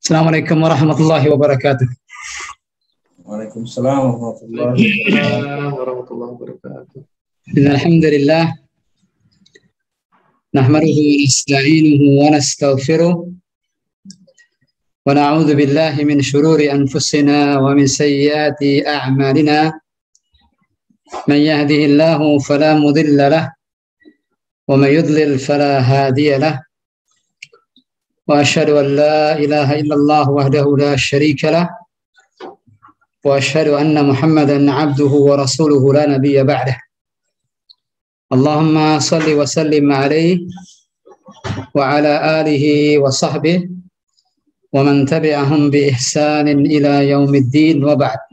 Assalamualaikum warahmatullahi wabarakatuh. Waalaikumsalam warahmatullahi wabarakatuh. Alhamdulillah, nahmaduhu wa nasta'inuhu wa nastaghfiruh wa na'udzu billahi min shururi anfusina wa min sayyiati a'malina. Man yahdihillahu fala mudilla lahu wa man yudlil fala hadiya lahu. Wa asyhadu an la ilaha illallah wahdahu la syarika lah wa asyhadu anna Muhammadan 'abduhu wa rasuluhu la nabiyya ba'dah. Allahumma salli wa sallim alaihi wa ala alihi wa sahbihi wa man tabi'ahum bi ihsanin ila yaumiddin wa ba'd.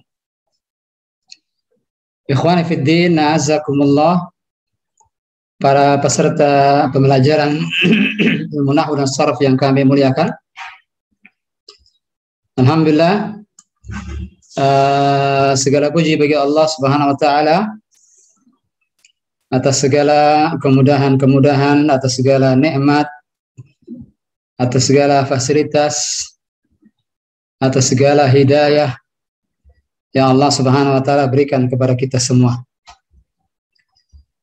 Ikhwani fid din, a'azzakumullah. Para peserta pembelajaran ilmu nahwu dan sharaf yang kami muliakan. Alhamdulillah, segala puji bagi Allah Subhanahu wa taala atas segala kemudahan-kemudahan, atas segala nikmat, atas segala fasilitas, atas segala hidayah yang Allah Subhanahu wa taala berikan kepada kita semua.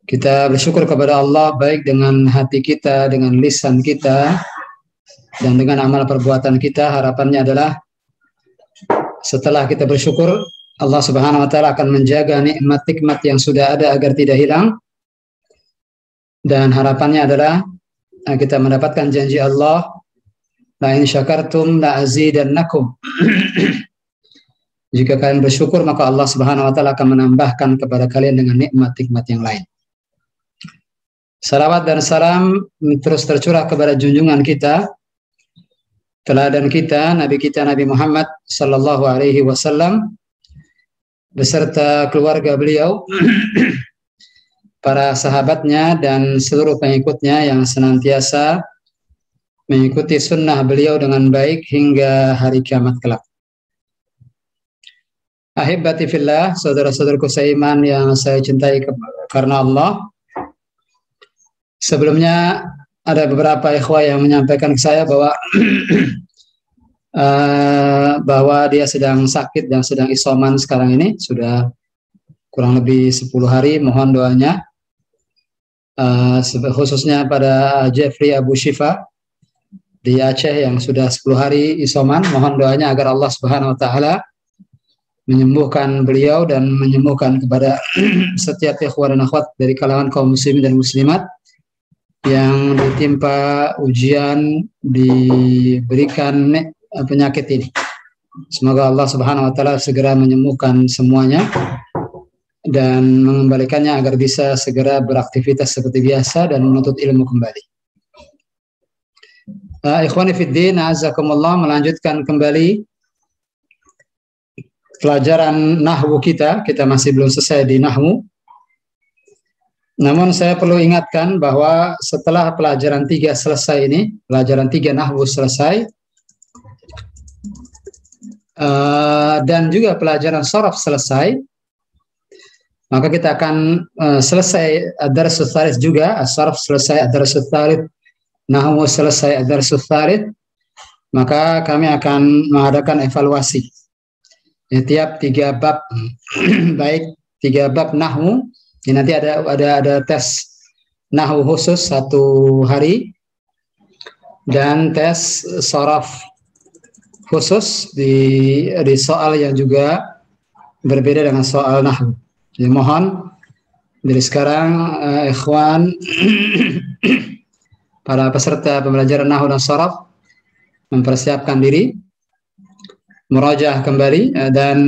Kita bersyukur kepada Allah baik dengan hati kita, dengan lisan kita, dan dengan amal perbuatan kita. Harapannya adalah setelah kita bersyukur, Allah Subhanahu wa taala akan menjaga nikmat-nikmat yang sudah ada agar tidak hilang. Dan harapannya adalah kita mendapatkan janji Allah, la in syakartum la azidannakum. Jika kalian bersyukur, maka Allah Subhanahu wa taala akan menambahkan kepada kalian dengan nikmat-nikmat yang lain. Salawat dan salam terus tercurah kepada junjungan kita, teladan kita, Nabi Muhammad sallallahu alaihi wasallam beserta keluarga beliau, para sahabatnya dan seluruh pengikutnya yang senantiasa mengikuti sunnah beliau dengan baik hingga hari kiamat kelak. Ahibati fillah, saudara-saudaraku seiman yang saya cintai karena Allah. Sebelumnya ada beberapa ikhwah yang menyampaikan ke saya bahwa dia sedang sakit dan sedang isoman sekarang ini, sudah kurang lebih 10 hari. Mohon doanya, khususnya pada Jeffrey Abu Shifa di Aceh yang sudah 10 hari isoman. Mohon doanya agar Allah Subhanahu wa taala menyembuhkan beliau dan menyembuhkan kepada setiap ikhwah dan akhwat dari kalangan kaum muslimin dan muslimat yang ditimpa ujian, diberikan penyakit ini. Semoga Allah Subhanahu wa taala segera menyembuhkan semuanya dan mengembalikannya agar bisa segera beraktivitas seperti biasa dan menuntut ilmu kembali. Ikhwani fid din, azakumullah, melanjutkan kembali pelajaran nahwu kita. Kita masih belum selesai di nahwu. Namun saya perlu ingatkan bahwa setelah pelajaran 3 selesai ini, pelajaran 3 nahwu selesai, dan juga pelajaran sharaf selesai, maka kita akan selesai ad-darsus tsalits juga, as-sharaf selesai, ad-darsus tsalits, nahwu selesai, ad-darsus tsalits, maka kami akan mengadakan evaluasi. Tiap 3 bab, baik 3 bab nahwu. Ini nanti ada tes nahwu khusus 1 hari dan tes sharaf khusus di soal yang juga berbeda dengan soal nahwu. Jadi mohon dari sekarang ikhwan para peserta pembelajaran nahwu dan sharaf mempersiapkan diri, murajaah kembali dan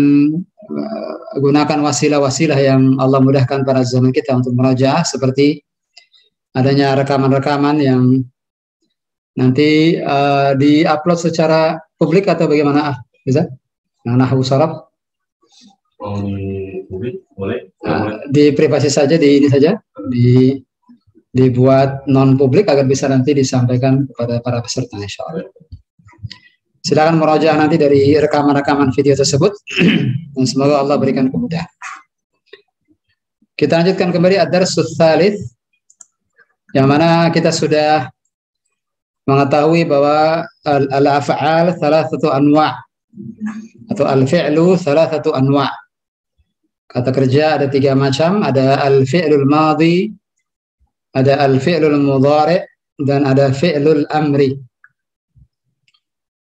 gunakan wasilah-wasilah yang Allah mudahkan pada zaman kita untuk murajaah, seperti adanya rekaman-rekaman yang nanti di-upload secara publik atau bagaimana? Bisa? Nahwu sharaf? Publik boleh. Di privasi saja, di ini saja, dibuat non publik agar bisa nanti disampaikan kepada para peserta, insyaallah. Silakan murajaah nanti dari rekaman-rekaman video tersebut dan semoga Allah berikan kemudahan. Kita lanjutkan kembali ad-darsus tsalits, yang mana kita sudah mengetahui bahwa al-af'al thalathatu anwa' atau al-fi'lu thalathatu anwa'. Kata kerja ada 3 macam, ada al-fi'lul madhi, ada al-fi'lul mudhari', dan ada fi'lul amri.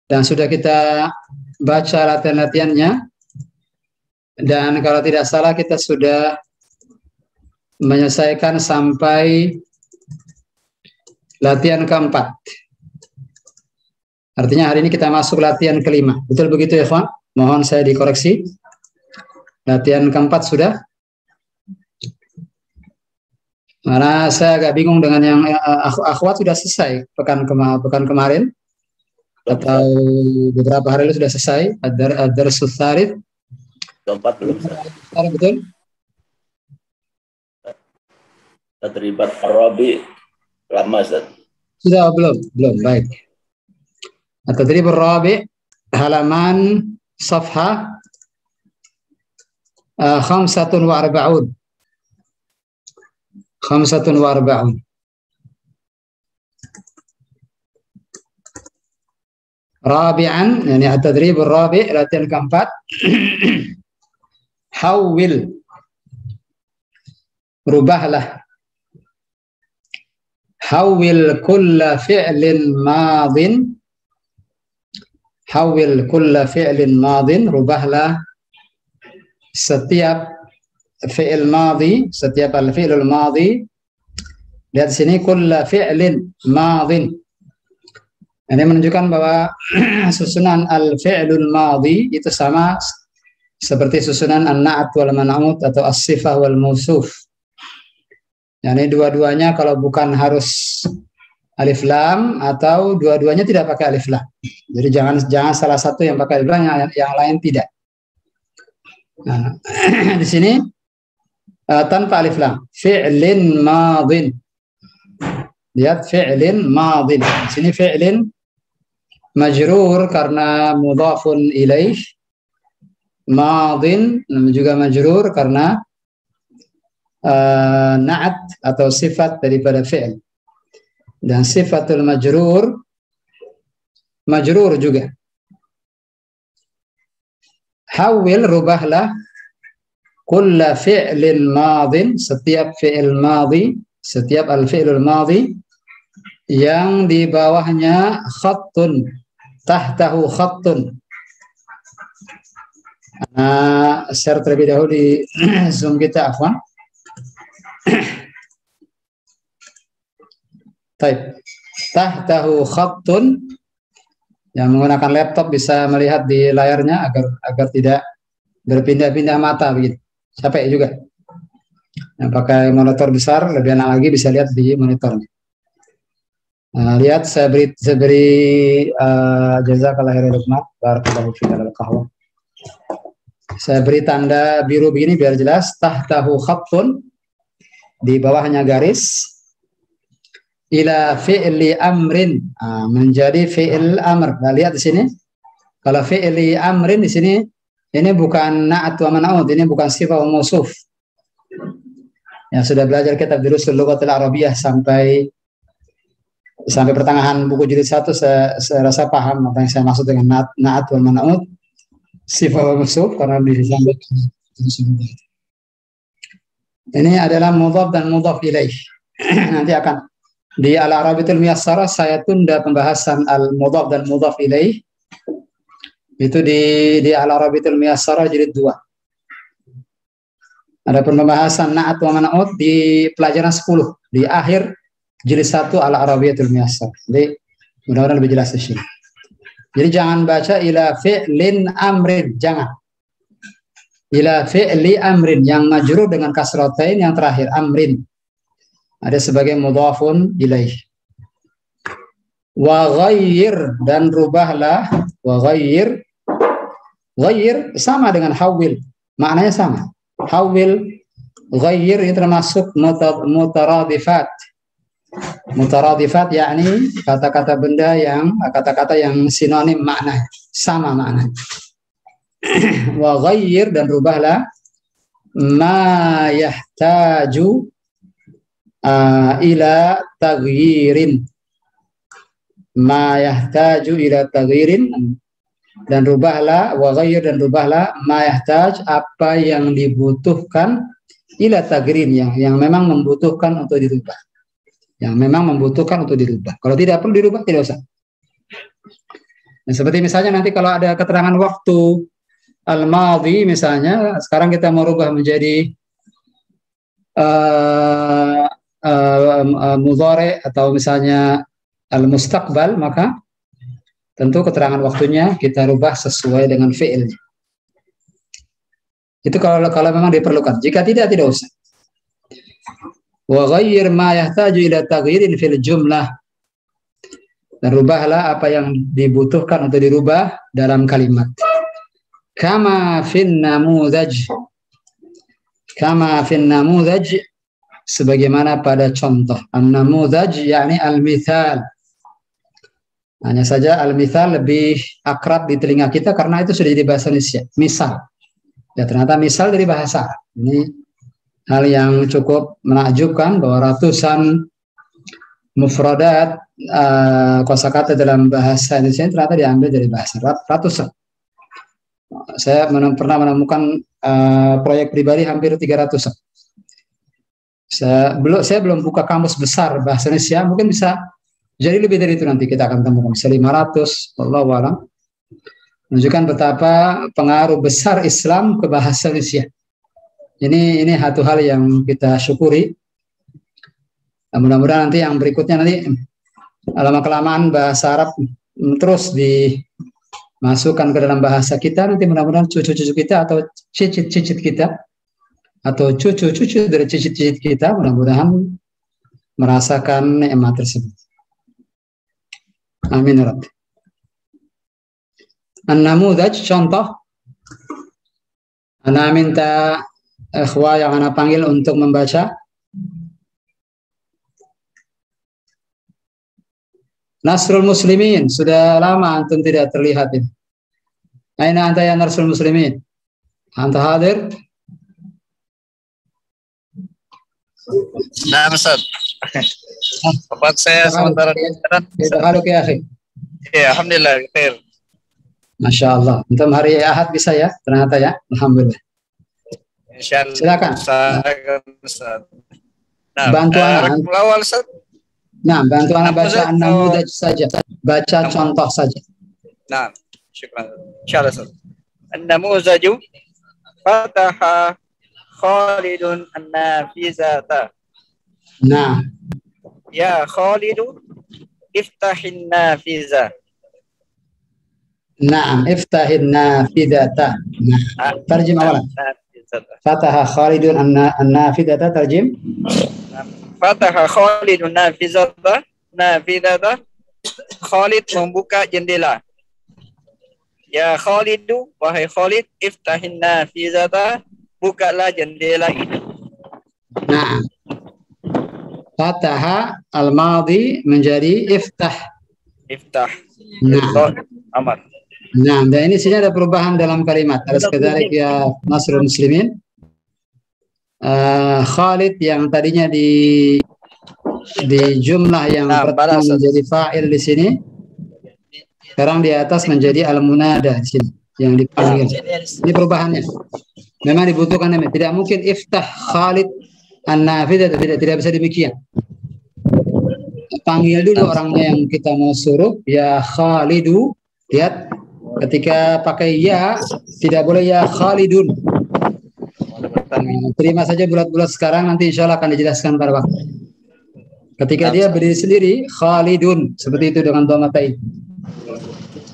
Dan sudah kita baca latihan-latihannya, dan kalau tidak salah kita sudah menyelesaikan sampai latihan keempat. Artinya hari ini kita masuk latihan kelima. Betul begitu ya, Fon? Mohon saya dikoreksi. Latihan keempat sudah. Karena saya agak bingung dengan yang akhwat sudah selesai pekan kemarin atau beberapa hari lalu sudah selesai. Ad-darsus tsalits. Keempat belum selesai. Betul? Tadribat ar-rabi lama, Ustaz. Sudah belum? Belum, baik. At-tadrib ar-rabi halaman safha 45. 45. Rabi'an, yani at-tadrib ar-rabi, latihan keempat. Hawwil, rubahlah. Hawwil kulla fi'lin madin. Hawwil kulla fi'lin madin, rubahlah setiap fi'il madhi, setiap al-fi'lul madhi. Lihat sini, kulla fi'lin madin. Ini menunjukkan bahwa susunan al-fi'lul madhi itu sama seperti susunan an-na'at wal man'ut atau as-sifah wal mausuf. Yani dua-duanya kalau bukan harus alif lam atau dua-duanya tidak pakai alif lam. Jadi jangan salah satu yang pakai alif lam, yang lain tidak. Nah, di sini tanpa alif lam, fi'lin madin. Lihat, fi'lin madin. Di sini fi'lin majrur karena mudhafun ilaih. Madin juga majrur karena na'at atau sifat daripada fi'il. Dan sifatul majrur juga. Hawil, rubahlah kulla fi'lin madin, setiap fi'il madhi, setiap al-fi'lul madhi yang di bawahnya khattun, tahtahu khattun. Share terlebih dahulu di Zoom kita, afwan. Taib. Tahtahu khattun, yang menggunakan laptop bisa melihat di layarnya agar tidak berpindah-pindah mata begitu. Capek juga. Yang pakai monitor besar lebih enak lagi, bisa lihat di monitornya. Lihat, saya beri jazakallahu khairan barakallahu fika al-qahwa. Saya beri tanda biru begini biar jelas. Tahtahu khattun, di bawahnya garis. Ila fi'li amrin, menjadi fi'il amr. Nah, lihat di sini. Kalau fi'li amrin di sini, ini bukan na'at wa man'ut, ini bukan sifat wa mausuf. Yang sudah belajar kitab Durusul Lughatil Arabiyyah sampai pertengahan buku jilid 1, saya rasa paham apa yang saya maksud dengan na'at wa man'ut, sifat wa mausuf, karena disampaikan. Ini adalah mudhaf dan mudhaf ilaih. Nanti akan di Al-Arabiyatul Muyassarah saya tunda pembahasan al-mudhaf dan mudhaf ilaih. Itu di Al-Arabiyatul Muyassarah jilid 2. Ada pembahasan na'at wa man'ut di pelajaran 10 di akhir jilid 1 Al-Arabiyatul Muyassarah. Jadi mudah-mudahan lebih jelas di sini. Jadi jangan baca ila fi'lin amrin, jangan. Ila fi'li amrin, yang majrur dengan kasratain yang terakhir, amrin. Ada sebagai mudhafun ilaih. Wa ghayyir, dan rubahlah. Wa ghayyir. Ghayyir sama dengan hawil. Maknanya sama. Hawil, ghayyir ini termasuk mutaradifat. Mutaradifat yakni kata-kata benda kata-kata yang sinonim makna, sama makna. Wa ghayyir, dan rubahlah ma yahtaju ila taghyirin. ma yahtaju ila taghyirin, dan rubahlah wa ghayyir, dan rubahlah ma yahtaj, apa yang dibutuhkan, ila taghyirin, yang memang membutuhkan untuk dirubah. Yang memang membutuhkan untuk dirubah. Kalau tidak perlu dirubah, tidak usah. Nah, seperti misalnya nanti kalau ada keterangan waktu al-madhi misalnya, sekarang kita mau rubah menjadi mudhari atau misalnya al-mustaqbal, maka tentu keterangan waktunya kita rubah sesuai dengan fi'ilnya. Itu kalau memang diperlukan. Jika tidak usah. Wa ghayyir ma yahtaju ila taghyirin fil jumlah, dan rubahlah apa yang dibutuhkan untuk dirubah dalam kalimat. Kama fin namudaj, kama fin namudaj, sebagaimana pada contoh. An-namudaj yakni al-mithal. Hanya saja al-mithal lebih akrab di telinga kita karena itu sudah jadi bahasa Indonesia. Misal. Ya, ternyata misal dari bahasa Arab. Ini hal yang cukup menakjubkan bahwa ratusan mufradat kosakata dalam bahasa Indonesia ternyata diambil dari bahasa Arab, ratusan. Saya pernah menemukan proyek pribadi hampir 300-an. Saya belum buka kamus besar bahasa Indonesia, mungkin bisa jadi lebih dari itu, nanti kita akan temukan bisa 500, wallahu a'lam. Menunjukkan betapa pengaruh besar Islam ke bahasa Indonesia. Ini satu hal yang kita syukuri. Mudah-mudahan nanti yang berikutnya nanti lama-kelamaan bahasa Arab terus dimasukkan ke dalam bahasa kita, nanti mudah-mudahan cucu-cucu kita atau cicit-cicit kita atau cucu-cucu dari cicit-cicit kita mudah-mudahan merasakan nikmat tersebut. Amin ya Rabbi. An-namudaj, contoh. Ana minta ikhwah yang ana panggil untuk membaca. Nasrul Muslimin, sudah lama antum tidak terlihat ini. Aina anta ya Nasrul Muslimin? Anta hadir? Nah, Ustaz. Tempat saya sementara di jalan. Halo ya, akhi. Ya, alhamdulillah, khair. Masya Allah. Untuk hari Ahad bisa ya? Ternyata ya. Alhamdulillah. Insyaallah. Silakan. Ustaz. Nah, bantu anak. Awal, Ustaz. Nah, bantu anak baca an-namudaj saja. Baca contoh saja. Nah, syukran. Insyaallah, Ustaz. An-namuzaju fataha Khalidun an-nafizata. Nah. Ya Khalidu iftahin nafiza. Naam, iftahin nafidata. Nah, tarjim awalan. Fataha Khalidun an-nafidata, tarjim. Fataha Khalidun nafidata. Khalid membuka jendela. Ya Khalidu, wahai Khalid, iftahin nafidata, bukalah jendela itu. Nah, fataha al-madhi menjadi iftah. Iftah. Nah, aman. Nah, dan ini sini ada perubahan dalam kalimat. Alas kadzalik ya Nasrul Muslimin. Khalid yang tadinya di jumlah yang pertama menjadi fa'il di sini, sekarang di atas menjadi al-munada di sini yang dipanggil. Ini perubahannya. Memang dibutuhkan, tidak mungkin iftah Khalid an-nafidah, tidak bisa demikian. Panggil dulu orangnya yang kita mau suruh, ya Khalidu. Lihat, ketika pakai ya, tidak boleh ya Khalidun. Terima saja bulat-bulat sekarang, nanti insya Allah akan dijelaskan pada waktu. Ketika dia berdiri sendiri, Khalidun, seperti itu dengan domatai.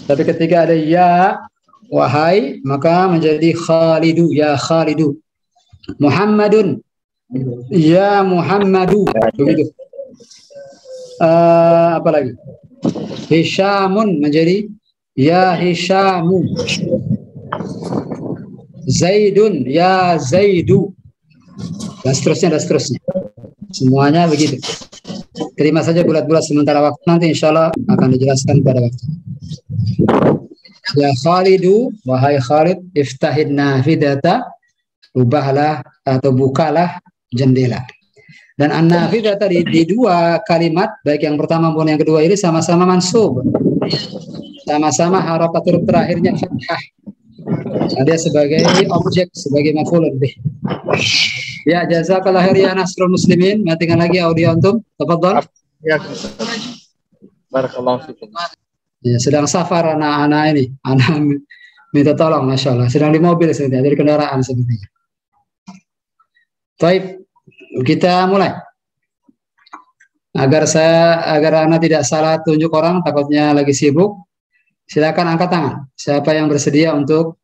Tapi ketika ada ya, wahai, maka menjadi Khalidu, ya Khalidu. Muhammadun, ya Muhammadu, begitu. Apa lagi? Hishamun menjadi ya Hishamu. Zaidun, ya Zaidu. Dan seterusnya, semuanya begitu. Terima saja bulat-bulat sementara waktu, nanti insya Allah akan dijelaskan pada waktu. Ya Khalidu, wahai Khalid, iftahin nafidata, ubahlah atau bukalah jendela. Dan an-nafidah tadi di dua kalimat, baik yang pertama maupun yang kedua ini sama-sama mansub. Sama-sama harakat huruf terakhirnya fathah. Nah, dia sebagai objek, sebagai maf'ulun bih. Ya, jazakallah khair ya nasrul muslimin. Matikan lagi audio antum. Tafadhal. Ya, barakallahu fikum. Ya, sedang safar anak-anak ini. Anak minta tolong, Masya Allah. Sedang di mobil sebenarnya, dari kendaraan sebenarnya. Baik, kita mulai. Agar anak tidak salah tunjuk orang, takutnya lagi sibuk. Silakan angkat tangan. Siapa yang bersedia untuk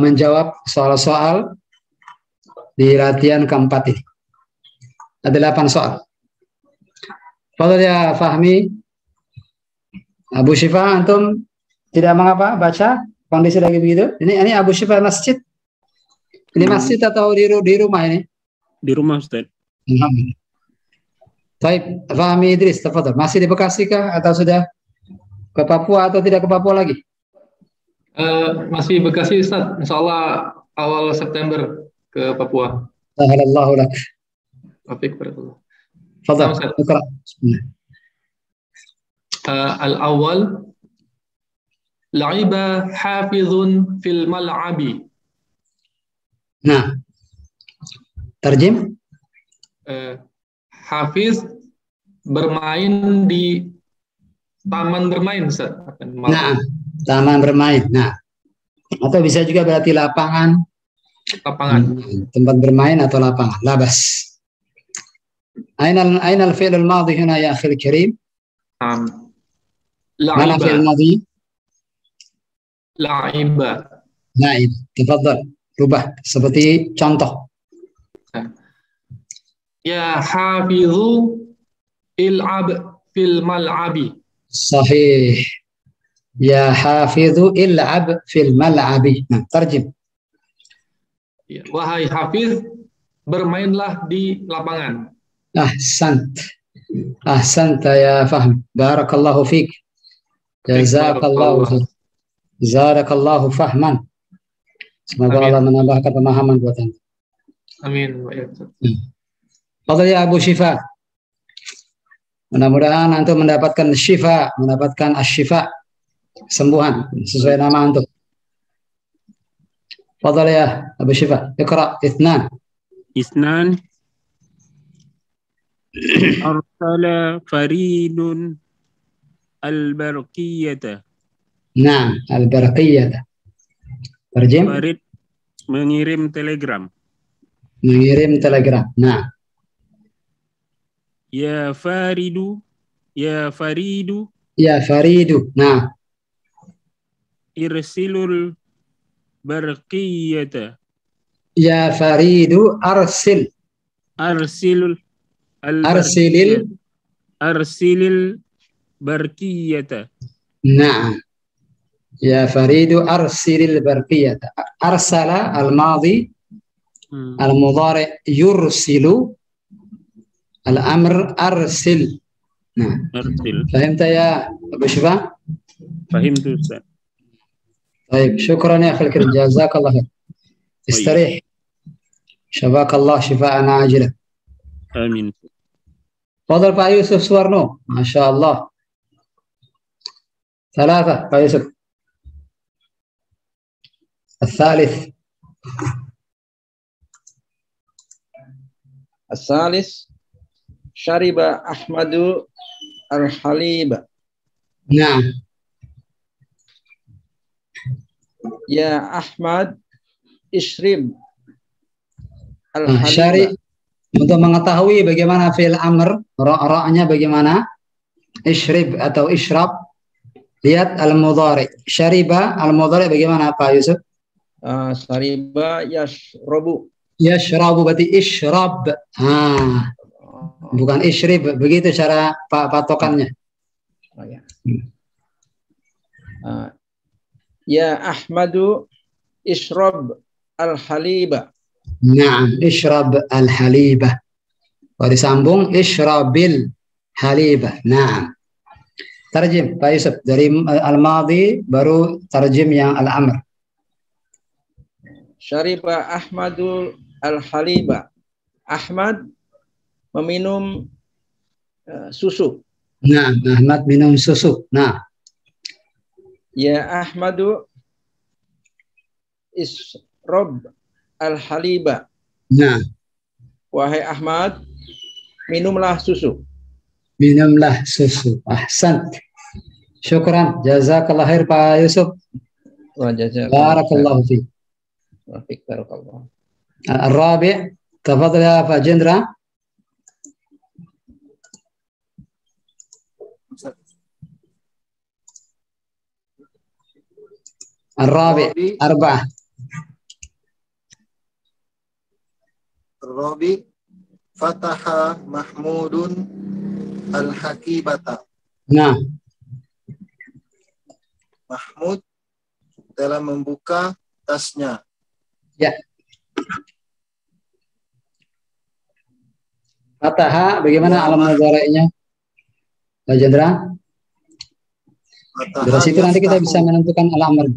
menjawab soal-soal di latihan keempat ini? Ada 8 soal. Fadhil ya Fahmi. Abu Syifa, antum tidak mengapa baca kondisi lagi begitu? Ini Abu Syifa masjid. Ini masjid atau di rumah ini? Di rumah, Ustaz. Baik, Fahmi Idris, tafadhol. Masih di Bekasi kah atau sudah ke Papua atau tidak ke Papua lagi? Masih Bekasi, Ustaz. Insyaallah awal September ke Papua. Alhamdulillah lak. Afik barakallah. Fadhal. Iqra. Al-awwal la'iba hafizun fil mal'abi. Nah. Terjem? Hafiz bermain di taman bermain, Ustaz. Nah, taman bermain. Nah. Atau bisa juga berarti lapangan. Tempat bermain atau lapangan. Labas. Aina al-fi'l al-madhi huna ya akhil karim? Mana fi'l madhi? La'iba. La'ib. Tafadhal. Rubah seperti contoh. Ya hafizu il'ab fil mal'abi. Sahih. Ya hafizu il'ab fil mal'abi. Nah, terjem. Ya, wahai hafiz, bermainlah di lapangan. Ahsant. Ahsanta ya Fahm. Barakallahu fiik. Jazakallahu. Zarakallahu fahman. Semoga Allah menambahkan pemahaman buat Anda. Amin. Fadhil ya Abu Syifa. Mudah-mudahan antum mendapatkan syifa, mendapatkan asy-syifa, kesembuhan sesuai nama antum. Fadhil ya Abu Syifa. Iqra. Ithnan. Arsala faridun al-barqiyata. Nah, al-barqiyata. Terjem. Farid mengirim telegram. Mengirim telegram. Nah. Ya Faridu. Ya Faridu. Ya Faridu. Nah. Irsilul barqiyata. Ya Faridu arsil. Arsilul arsilil barqiyata. Nah. Ya Faridu arsilil barqiyata. Arsala al-madhi al-mudhari yursilu al-amr arsil. Nah. Arsil. Fahimta ya Abu Syifa? Fahimtu, Ustaz. Baik, syukran ya akhil karim. Jazakallah khair. Istarih. Syafakallah syifaan ajilan. Amin. Fadhil Pak Yusuf Suwarno. Masya Allah. Salasa Pak Yusuf. الثالث. الثالث شرب أحمد الحليب. نعم. يا أحمد اشرب الحليب. Syari, untuk mengetahui bagaimana fi'il amr, ra-nya bagaimana? Ishrib atau ishrab. Lihat al-mudhari. Syariba al-mudhari bagaimana Pak Yusuf? Syariba yashrabu. Yashrabu berarti ishrab. Bukan ishrib. Begitu cara patokannya. Ya Ahmadu ishrab al-haliba. Naam, ishrab al-haliba. Kalau disambung ishrabil haliba. Naam. Tarjim Pak Yusuf dari al-madhi baru tarjim yang al-amr. Syariba Ahmadul al-haliba. Ahmad meminum susu. Nah, Ahmad minum susu. Nah, Ya Ahmadu isrob al-haliba. nah, Wahai Ahmad, minumlah susu. minumlah susu. Ahsan. Syukran. Jazakallah khair Pak Yusuf. Wa jazakallahu Barakallahu fiik. wa fiik barakallah. الرابع تفضل يا فاجندرا. الرابع أربعة. الرابع فتح محمود الحكيبة. Nah, Mahmud telah membuka tasnya. ya. Fataha bagaimana alam mudhari'nya? Pak Jendra? Dari situ nanti kita bisa menentukan al-amr.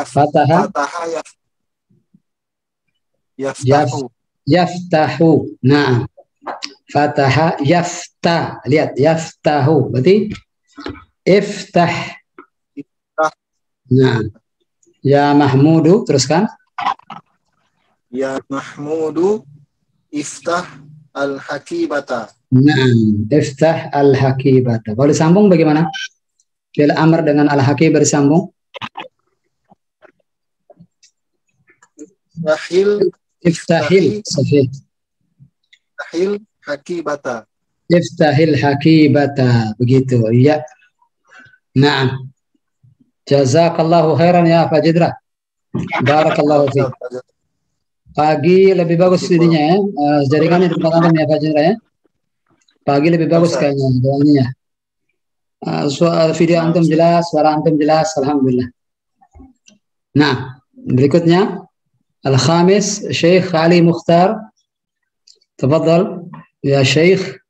Fataha yaftahu. Yaftahu. Nah, fataha yaftah. Lihat, yaftahu. Berarti iftah. Nah, ya Mahmudu, teruskan. Ya Mahmudu iftah al-hakibata. Nah, iftah al-hakibata. Kalau disambung bagaimana? Fi'il amr dengan al-hakibah disambung. Iftahil. Sahih. Iftahil hakibata. Iftahil hakibata. Begitu, ya. Nah, jazakallahu khairan ya Pak Jendra. Barakallahu fiik. Pagi lebih bagus ininya ya. Jaringannya di tempat antum ya Pak Jendra ya. Pagi lebih bagus kayaknya doanya. Video antum jelas, suara antum jelas, alhamdulillah. Nah, berikutnya al-khamis Syekh Ali Mukhtar. Tafadhal ya Syekh.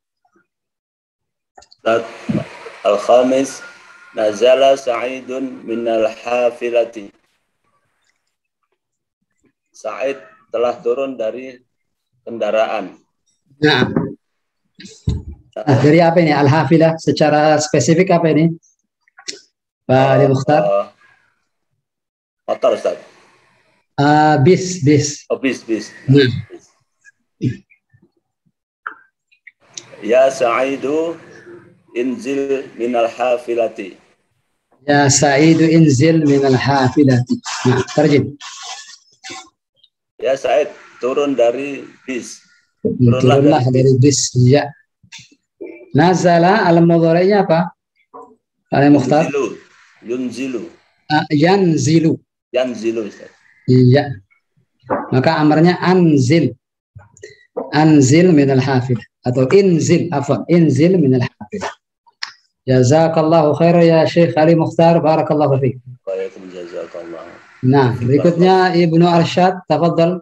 Al-khamis nazala Sa'idun min al-hafilati. Sa'id telah turun dari kendaraan. Nah, dari apa ini al-hafilah secara spesifik apa ini Pak Ali Mukhtar? Motor Ustaz. Bis. Oh, bis. Ya Sa'idu inzil minal hafilati. Ya Sa'idu inzil minal hafilati. Nah, terjem. Ya Sa'id, turun dari bis. Turunlah dari bis. Ya. Nazala al-mudhari'nya apa? Ali Mukhtar? Yunzilu. Yanzilu. Ustaz. Iya. Maka amarnya anzil. Anzil minal hafilah. Atau inzil. Afwan. Inzil minal hafilah. Jazakallahu khairan ya Syekh Ali Mukhtar. Barakallahu fiik. Jazakallah. Nah, berikutnya Ibnu Arsyad. Tafadhal.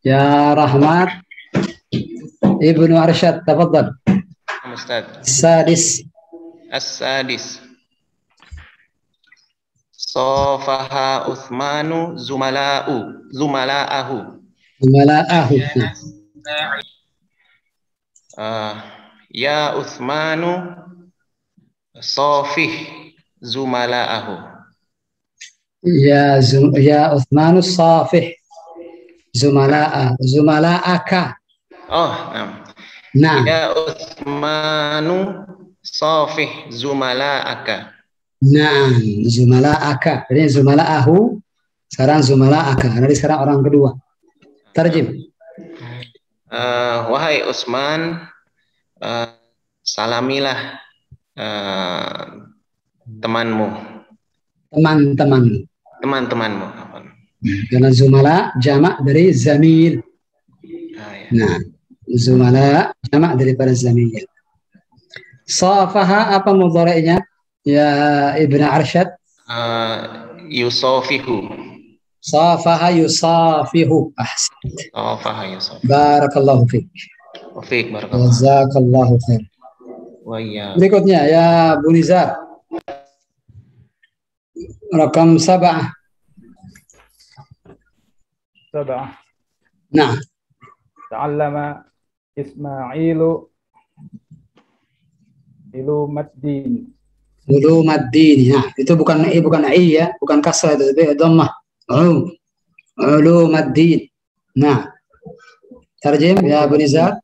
Ya Rahmat. Ibnu Arsyad. Tafadhal. Ustaz. Sadis. As-sadis. Sofaha Uthmanu zumala'ahu. Ya Uthmanu sofih zumala'ahu. Ya Uthmanu safih zumala'aka. Oh, nah. Ya Uthmanu safih zumala'aka. Nah, zumala'aka. Jadi zumala'ahu, sekarang zumala'aka. Nanti sekarang orang kedua. Terjem. Wahai Utsman, salamilah temanmu. Teman-temanmu. Karena zumala jamak dari zamil. Nah, zumala jamak daripada zamil. Safaha apa mudhari'nya? Ya Ibnu Arsyad. Yusafihu. Safaha yusafihu. Safaha yusafihu. Barakallahu fiik. Fiik barakallahu. Jazakallahu khair. Wa iya. Berikutnya ya Bu Nizar. Rakam 7. 7. Nah, Ta'allama Ismailu Ilumaddin. ulumaddin. Nah, itu bukan i ya, bukan kasrah itu, tapi dhammah. Ulumaddin. Nah, tarjim ya Abu Nizar.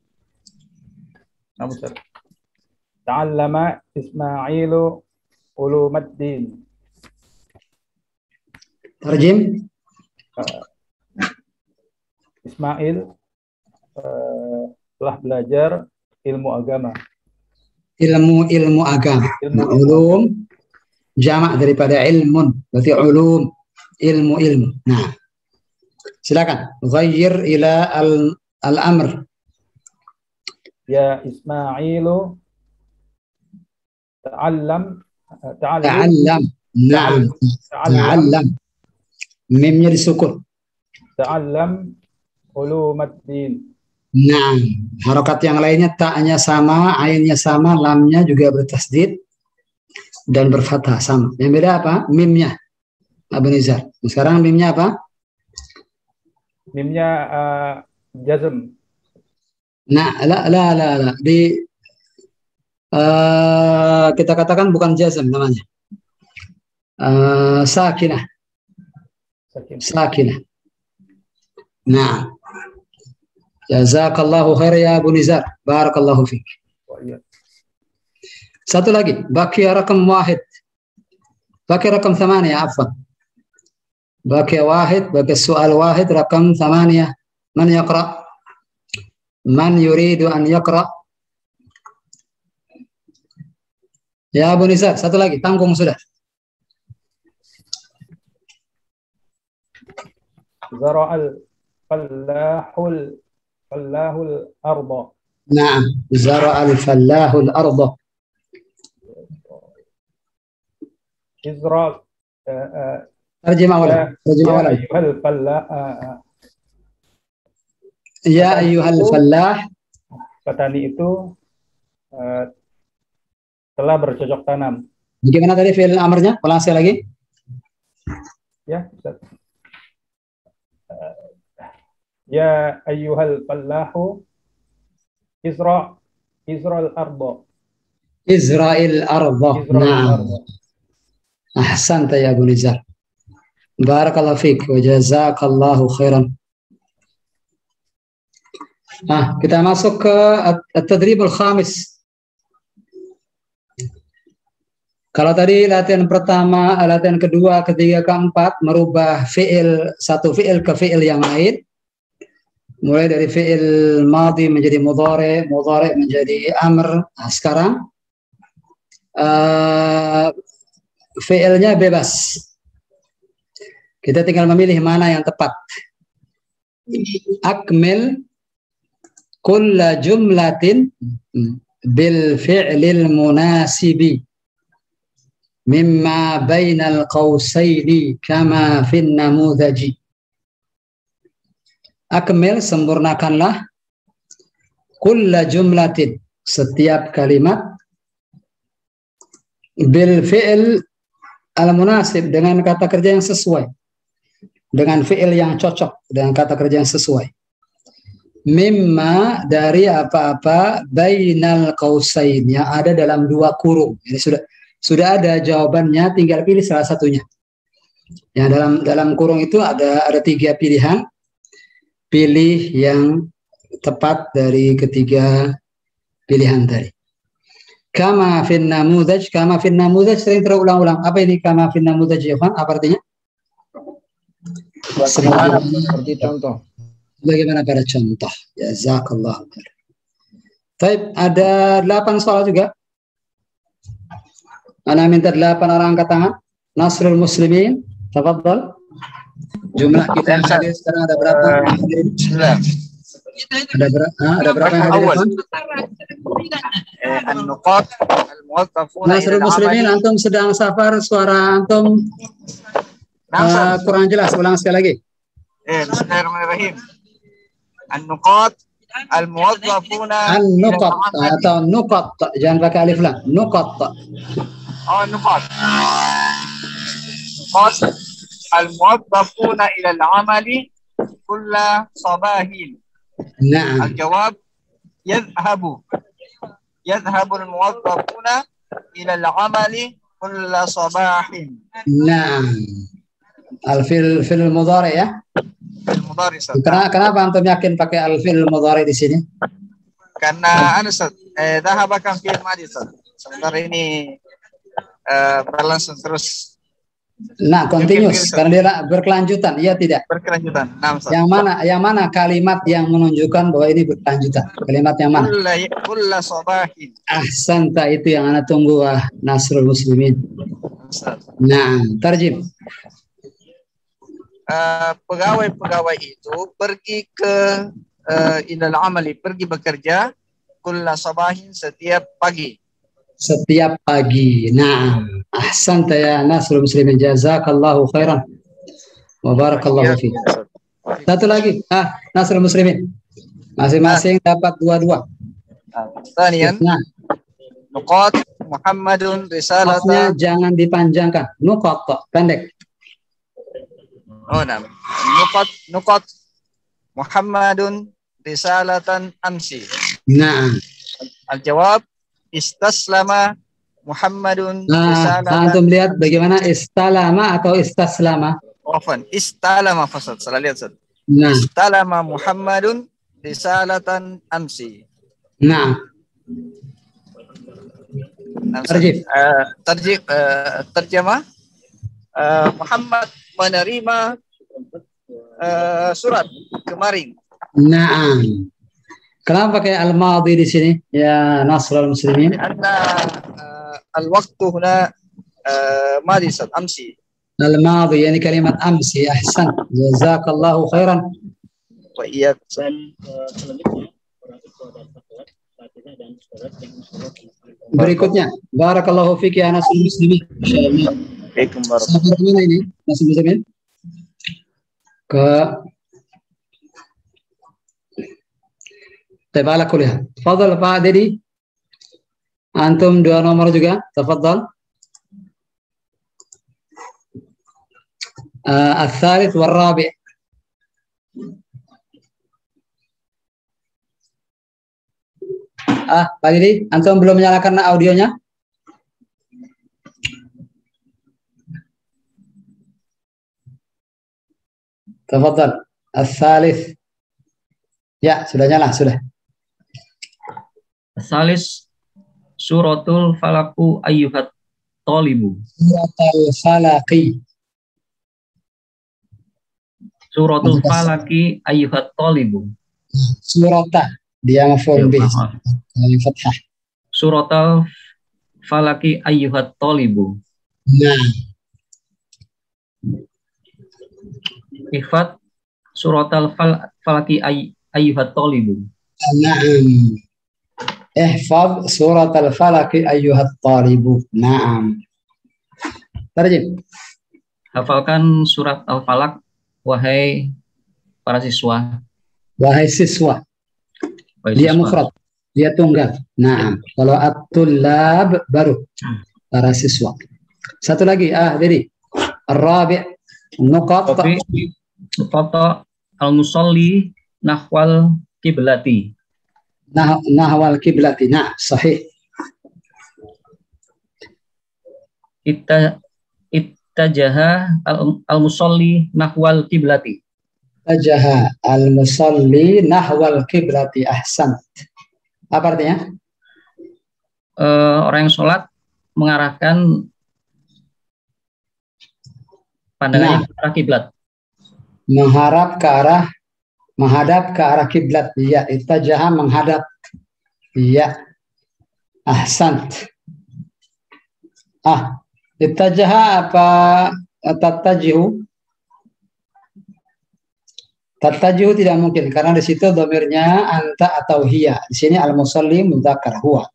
Nah, Ustaz. Ta'allama Ismailu Ulumaddin. Tarjim. Ismail telah belajar ilmu agama. Ilmu agama. Nah, ulum jamak daripada ilmun, berarti ulum, ilmu. Nah, silakan ghayyir ila al-amr. Ya Ismailu ta'allam. Na'am. Ta'allam. Mimnya disukun. Ta'allam ulumaddin. Nah, harokat yang lainnya ta'nya sama, ainnya sama, lamnya juga bertasdid dan berfathah sama. Yang beda apa? Mimnya. Abu Nizar. Sekarang mimnya apa? Mimnya jazm. Nah, la. Kita katakan bukan jazm namanya. Sakinah. Nah. Jazakallahu khair ya Abu Nizar. Barakallahu fiik. Satu lagi, baqiya rakam wahid. Baqiya rakam 8, afwan. Baqiya wahid, baqiya soal wahid rakam 8. Man yaqra? Man yuridu an yaqra? Ya Abu Nizar, satu lagi, tanggung sudah. Zara'al fallahul arda. Naam, zara'al fallahul arda. Izra Terjemah ulang. Ya ayyuhal fallah. Petani itu telah bercocok tanam. Bagaimana tadi fi'il amrnya? Ulang sekali lagi. Ya, Ustaz. Ya ayyuhal fallahu Izra'il arda. Izra'il arda. Naam. Ahsanta ya Abu Nizar. Barakallahu fiik wa jazakallahu khairan. Kita masuk ke at-tadribul khamis. Kalau tadi latihan pertama, latihan kedua, ketiga, keempat merubah satu fi'il ke fi'il yang lain. Mulai dari fi'il madhi menjadi mudhari, mudhari menjadi amr. Nah, sekarang fi'ilnya bebas. Kita tinggal memilih mana yang tepat. Akmil kulla jumlatin bil fi'lil munasibi mimma bainal qausaini kama fin namudhaji. Akmil, sempurnakanlah, kulla jumlatin, setiap kalimat, bil fi'il al-munasib, dengan kata kerja yang sesuai, dengan fi'il yang cocok, dengan kata kerja yang sesuai. Mimma, dari apa-apa, bainal qausain, yang ada dalam dua kurung. Ini sudah ada jawabannya, tinggal pilih salah satunya. Yang dalam kurung itu ada 3 pilihan. Pilih yang tepat dari ketiga pilihan tadi. Kama fin namudhaj, kama fin namudhaj sering terulang-ulang. Apa ini kama fin namudhaj, Ikhwan? Apa artinya? Seperti contoh. Bagaimana pada contoh? Jazakallah. Baik, ada 8 soal juga. Ana minta 8 orang angkat tangan. Nasrul Muslimin, tafadhal. Jumlah kita yang hadir sekarang ada berapa? Ada berapa yang hadir? An-nuqat al-muwazzafuna. Nasrul Muslimin, antum sedang safar, suara antum kurang jelas. Ulang sekali lagi. Bismillahirrahmanirrahim. An-nuqat al-muwazzafuna. An-nuqat atau nuqat, jangan pakai alif lam. Nuqat. Oh, nuqat. Nuqat al-muwazzafuna ila al-amali kulla sabahin. Naam. Al-jawab yadhhabu. Yadhhabul muwazzafuna ila al-amali kulla sabahin. Naam. Al-fi'l mudhari ya. Fil mudhari. Kenapa antum yakin pakai al-fi'l mudhari di sini? Karena dhahaba kan fi'il madhi. Sementara ini berlangsung terus. Nah, continuous karena dia berkelanjutan, iya tidak? Berkelanjutan. Nah, yang mana kalimat yang menunjukkan bahwa ini berkelanjutan? Kalimat yang mana? Kulla sabahin. Ahsanta, itu yang anak tunggu, Nasrul Muslimin. Nah, tarjim. Pegawai-pegawai itu pergi ke ilal amali, pergi bekerja kulla sabahin, setiap pagi. Setiap pagi. Nah, ahsanta ya Nasrul Muslimin, jazakallahu khairan wa barakallahu fiik. Satu lagi, Nasrul Muslimin. Masing-masing dapat 2-2. Tanian. Nah, nuqat Muhammadun risalata. Jangan dipanjangkan. Nuqat pendek. Oh, nah. Nuqat Muhammadun risalatan amsi. Nah, al-jawab istaslama Muhammadun risalatan. Antum lihat bagaimana istalama atau istaslama? Afwan, istalama fasad. Salah lihat, Ustaz. Nah. Istalama Muhammadun risalatan amsi. Nah. Terjemah Muhammad menerima surat kemarin. Nah, kenapa pakai al-madhi di sini ya Nasrul Muslimin? Karena al-waqtu huna madhi, amsi. Al-madhi yani kalimat amsi. Ahsan, jazakallahu khairan. Wa iyyak. Berikutnya, barakallahu fiki ya Nasrul Muslimin. Insyaallah. Sampai mana ini Nasrul Muslimin? Baik, ala kulli hal. Fadhal Pak Dedi. Antum 2 nomor juga, tafadhal. Al-thalith wal rabi'. Pak Dedi, antum belum menyalakan audionya? Tafadhal. Al-thalith. Ya, sudah nyala, sudah. Salis suratul falaku ayyuhat talibu. Suratul falaki. Suratul falaki ayyuhat talibu. Surata dia maf'ul bih. Fathah. Suratul falaki ayyuhat talibu. Nah. Ifat suratul falaki ayyuhat talibu. Naam. Ihfaz surat al-falaq ayyuhat talibu. Naam. Tarjim. Hafalkan surat al-falaq wahai para siswa. Wahai siswa. Dia mufrad, dia tunggal. Naam. Kalau at-tullab baru para siswa. Satu lagi, jadi ar-rabi' nuqat al-musalli nahwal kiblati. Nahwal kiblati. Nah, sahih. Ittajaha al-musalli nahwal kiblati. Ittajaha al-musalli nahwal kiblati. Ahsan. Apa artinya? Orang yang sholat mengarahkan pandangannya ke arah kiblat. Menghadap ke arah kiblat. Ya, ittajaha menghadap. Ya. Ahsan. Ittajaha apa tattajihu? Tattajihu tidak mungkin karena di situ dhamirnya anta atau hiya. Di sini al-musalli mudzakkar huwa.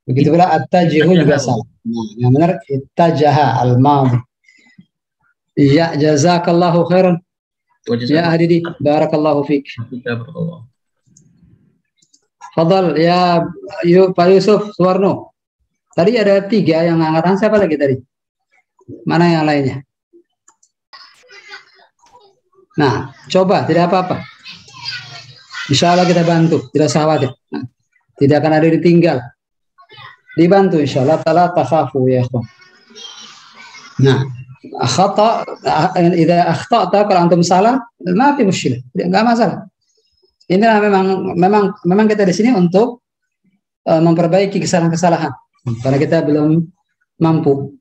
Begitu pula at-tajihu juga salah. Nah, yang benar ittajaha al-madhi. Iya, jazakallahu khairan. Ya Hadidi, barakallahu fiik. Fadal ya Pak Yusuf Suwarno. Tadi ada 3 yang angkatan, siapa lagi tadi? Mana yang lainnya? Nah, coba, tidak apa-apa. Insya Allah kita bantu, tidak usah khawatir. Nah, tidak akan ada yang ditinggal. Dibantu insya Allah. La takhafu ya ikhwan. Nah, khata, idza akhta'ta, kalau antum salah, ma fi mushkilah, enggak masalah. Ini memang kita di sini untuk memperbaiki kesalahan-kesalahan karena kita belum mampu.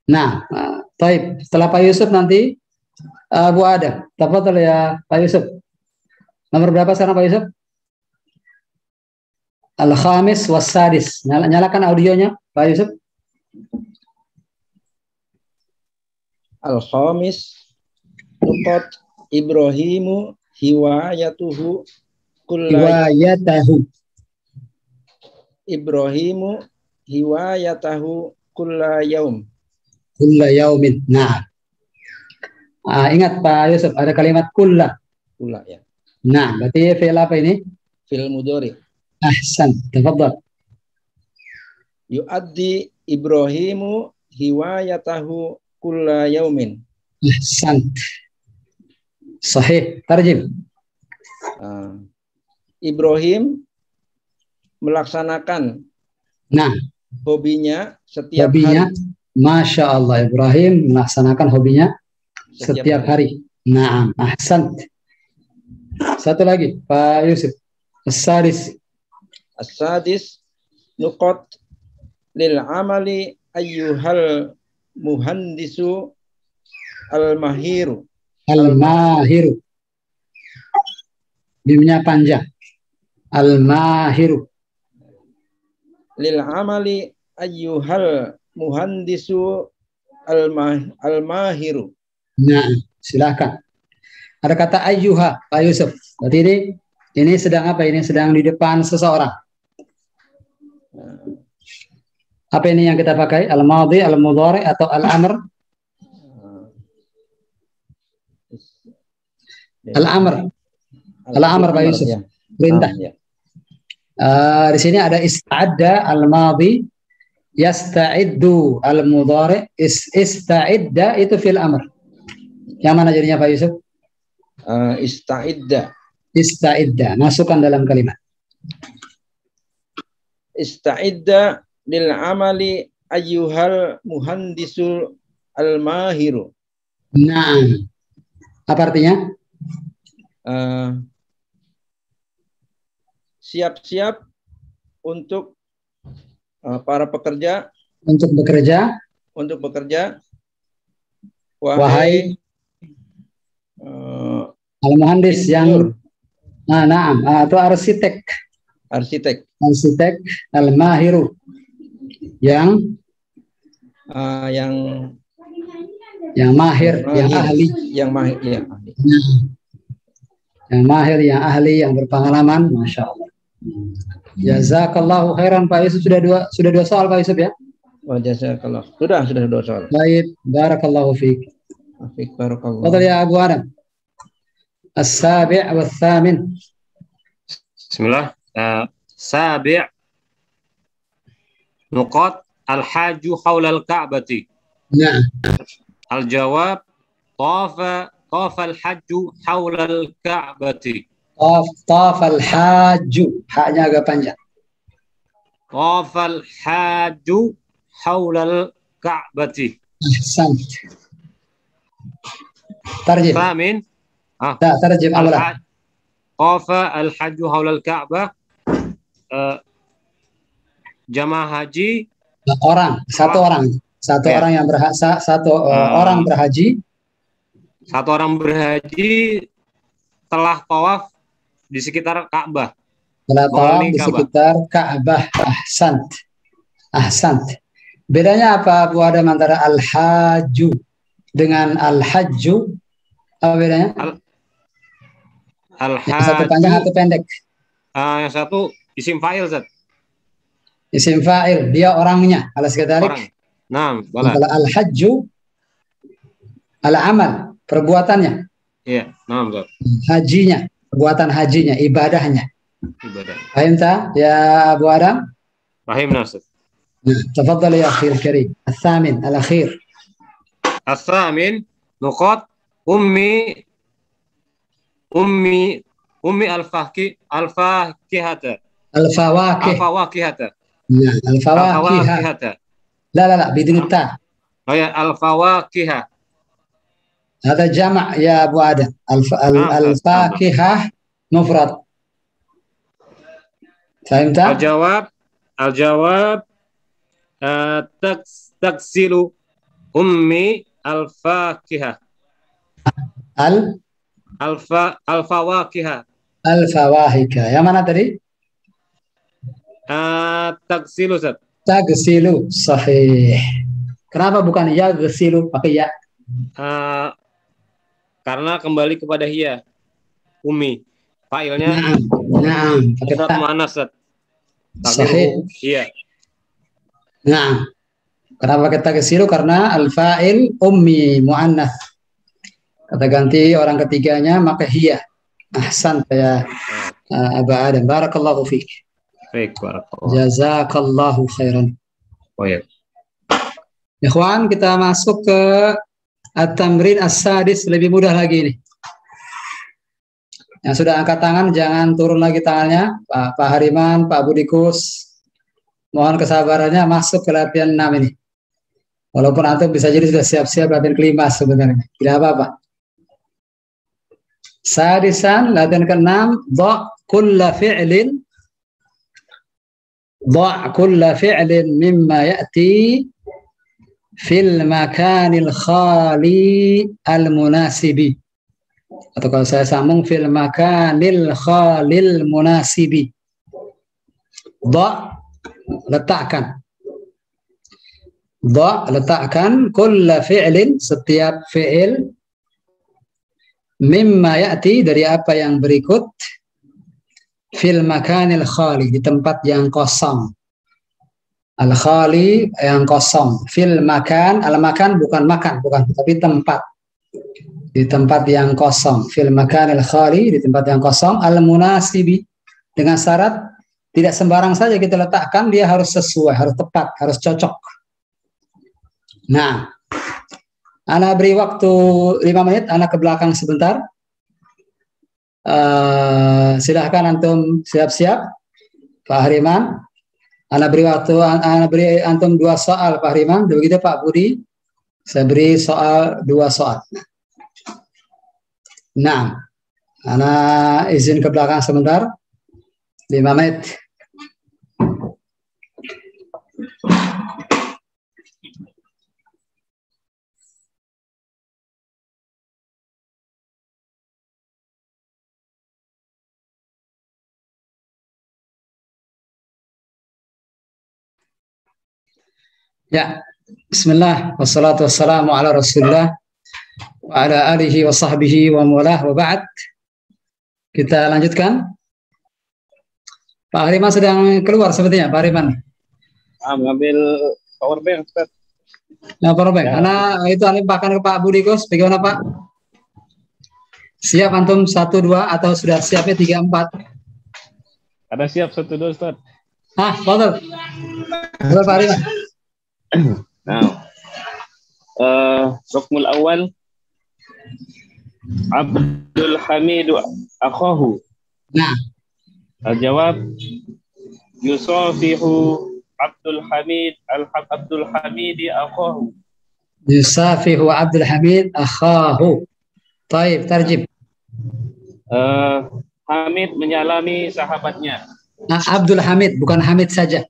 Nah, baik, setelah Pak Yusuf nanti Bu Adam. Tafadhal ya Pak Yusuf. Nomor berapa sekarang Pak Yusuf? Al-khamis was-sadis. Nyalakan audionya Pak Yusuf. Al-khamis nuqat Ibrahimu hiwayatuhu Hiwayatahu. Ibrahimu hiwayatahu kulla yaum. Kulla yaumin. Nah. Ingat Pak Yusuf, ada kalimat kulla. Kulla ya. Nah, berarti fi'il apa ini? Fil mudhari. Ahsan, tafadhal. Yu'addi Ibrahimu hiwayatahu kulla yaumin. Ahsan. Sahih, tarjim. Ibrahim melaksanakan hobinya setiap hari. Masya Allah, Ibrahim melaksanakan hobinya setiap hari. Naam, ahsan. Satu lagi, Pak Yusuf. As-sadis. As-sadis nuqat lil amali ayyuhal muhandisu al-mahiru. Al-mahiru. Bimnya panjang. Al-mahiru. Lil amali ayyuhal muhandisu al-mahiru. Nah, silakan. Ada kata ayyuha, Pak Yusuf. Berarti ini sedang apa? Ini sedang di depan seseorang. Apa ini yang kita pakai? Al-madhi, al-mudhari, atau al-amr? Al-amr. Al-amr, Pak Yusuf. Perintah. Di sini ada ista'adda al-madhi, yasta'iddu al-mudhari, ista'idda itu fil amr. Yang mana jadinya Pak Yusuf? Ista'idda. Ista'idda. Masukkan dalam kalimat. Ista'idda lil amali ayyuhal muhandisul al-mahiru. Nah, apa artinya? Siap-siap untuk para pekerja. Untuk bekerja. Untuk bekerja. Wahai al-muhandis yang atau arsitek. Arsitek al-mahiru yang mahir, yang ahli, yang mahir, ya. Yang mahir, yang ahli, yang berpengalaman. Masya Allah. Jazakallahu khairan Pak Yusuf. Sudah dua soal Pak Yusuf ya. Jazakallah. Sudah dua soal. Baik, barakallahu fiik. Barakallahu. Fadhal ya Abu Adam. As-sabi' wal-thamin. Bismillah. Sabi' nuqat al-haju hawla al-ka'bati. Nah. Al-jawab tafa al-haju hawla al-ka'bati. Tafa al-haju. Haknya agak panjang. Tafa al-haju hawla al-ka'bati. Ahsan. Tarjim. Thamin. Tarjim awal. Tafa al-haju hawla al-ka'bah. Jamaah haji satu orang yang orang berhaji. Satu orang berhaji telah tawaf di sekitar Ka'bah. Telah tawaf di sekitar Ka'bah. Ahsant. Bedanya apa Bu Adam antara al-haju dengan al-hajju? Apa bedanya? Al-haju. Yang satu panjang, satu pendek. Yang satu isim fa'il, Zat. Isim fa'il, dia orangnya. Alas kadalik. Orang. Nah, boleh. Kalau al-hajju, al-amal, perbuatannya. Iya, nah, Zat. Hajinya, perbuatan hajinya, ibadahnya. Paham tak ya Abu Adam? Paham, Nasir. Tafadhal ya akhir karim. Al-thamin, al-akhir. Al-thamin nuqat ummi al-fakihata. Al-fawakih. Al-fawakihata. Nah, al-fawakih. Al-fawakihata. La, bidun ta. Oh ya, al-fawakihah. Ada jamak ya Abu Adam. Al-fakihah mufrad. Fahimta? Al-jawab taksilu ummi al-fakihah. Al-fawakihah. Al-fawahika. Yang mana tadi? Taksilu, Ustaz. Tagsilu. Sahih. Kenapa bukan ya gesilu pakai ya? Karena kembali kepada hiya. Ummi. Failnya pakai ta. Muannas, Ustaz. Sahih. Iya. Nah, kenapa kita gesilu? Karena al-fa'il ummi muannas. Kata ganti orang ketiganya maka hiya. Ahsan ya Abu Adam. Barakallahu fiik. Baik, barakallahu. Jazakallahu khairan. Oh ya. Ikhwan, kita masuk ke at-tamrin as-sadis, lebih mudah lagi ini. Yang sudah angkat tangan jangan turun lagi tangannya. Pak Hariman, Pak Budikus. Mohon kesabarannya masuk ke latihan 6 ini. Walaupun antum bisa jadi sudah siap-siap latihan kelima sebenarnya. Tidak apa-apa. Sadisan, latihan ke-6, dha' kulla fi'lin mimma ya'ti fil makanil khali al-munasibi. Atau kalau saya sambung, fil makanil khalil munasibi. Dha' letakkan. Dha' letakkan kulla fi'lin, setiap fi'il, mimma ya'ti, dari apa yang berikut, fil makanil khali, di tempat yang kosong. Al khali yang kosong, fil makan, al makan bukan makan, tapi tempat. Di tempat yang kosong, fil makanil khali, di tempat yang kosong, al munasibi, dengan syarat tidak sembarang saja kita letakkan, dia harus sesuai, harus tepat, harus cocok. Nah, ana beri waktu 5 menit, ana ke belakang sebentar. Silahkan antum siap-siap. Pak Hariman, ana beri waktu, ana beri antum 2 soal Pak Hariman, begitu Pak Budi, saya beri 2 soal. Nah, ana izin ke belakang sebentar, 5 menit. Ya, bismillah, wassalatu wassalamu ala rasulillah wa ala alihi wa sahbihi wa mulah wa ba'd. Kita lanjutkan. Pak Hariman sedang keluar sepertinya, Pak Hariman. Mengambil power bank, Ustaz. Nah, power bank. Karena itu limpahkan ke Pak Budikus, bagaimana Pak? Siap antum 1, 2 atau sudah siapnya 3, 4? Ada siap 1, 2, Ustaz. Betul. Betul Pak Hariman. Nah, rukmul awal Abdul Hamid akhahu. Nah, al-jawab yusafihu Abdul Hamid akhahu. Yusafihu Abdul Hamid akhahu. Taib, tarjib. Hamid menyalami sahabatnya. Abdul Hamid, bukan Hamid saja.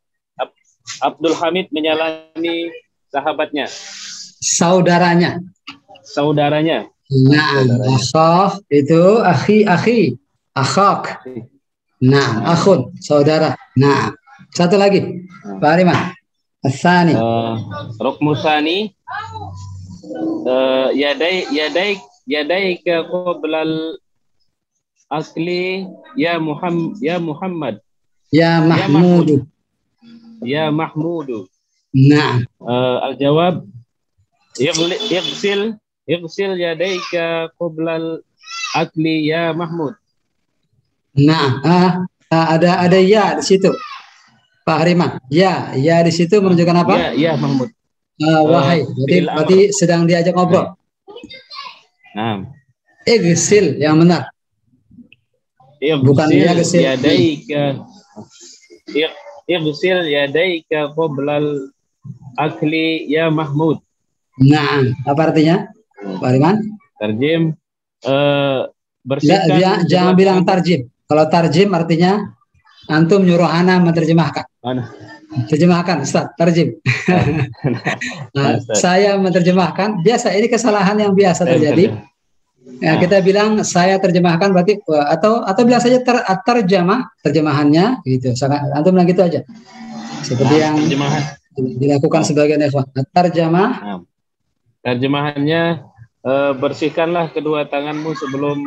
Abdul Hamid menyalami sahabatnya. Saudaranya. Nah, akhah itu akhi, akhak. Nah, akhun, saudara. Nah, satu lagi, Pak Hariman. Asani. Rukmu tsani yadaika qoblal asli ya Muhammad. Ya Mahmudu. Nah. Al-jawab Ighsil yadaika qoblal akli ya Mahmud. Nah, ada ya di situ. Pak Hariman. Ya di situ menunjukkan apa? Ya Mahmud. Wahai. Berarti sedang diajak ngobrol. Nah, Igsil yang benar. Bukan Igsil yaghsil. yadaika. Igsil yadaika qoblal akli ya Mahmud. Nah, apa artinya? Pak Riman? Tarjim bersihkan. Jangan bilang tarjim. Kalau tarjim artinya antum nyuruh ana menerjemahkan. Terjemahkan, Ustaz, tarjim. Saya menerjemahkan. Biasa, ini kesalahan yang biasa terjadi. Ya, kita bilang saya terjemahkan berarti atau bilang saja terjemah terjemahannya gitu. Antum bilang gitu aja. Seperti yang dilakukan sebagian ikhwan. Terjemah. Terjemahannya bersihkanlah kedua tanganmu sebelum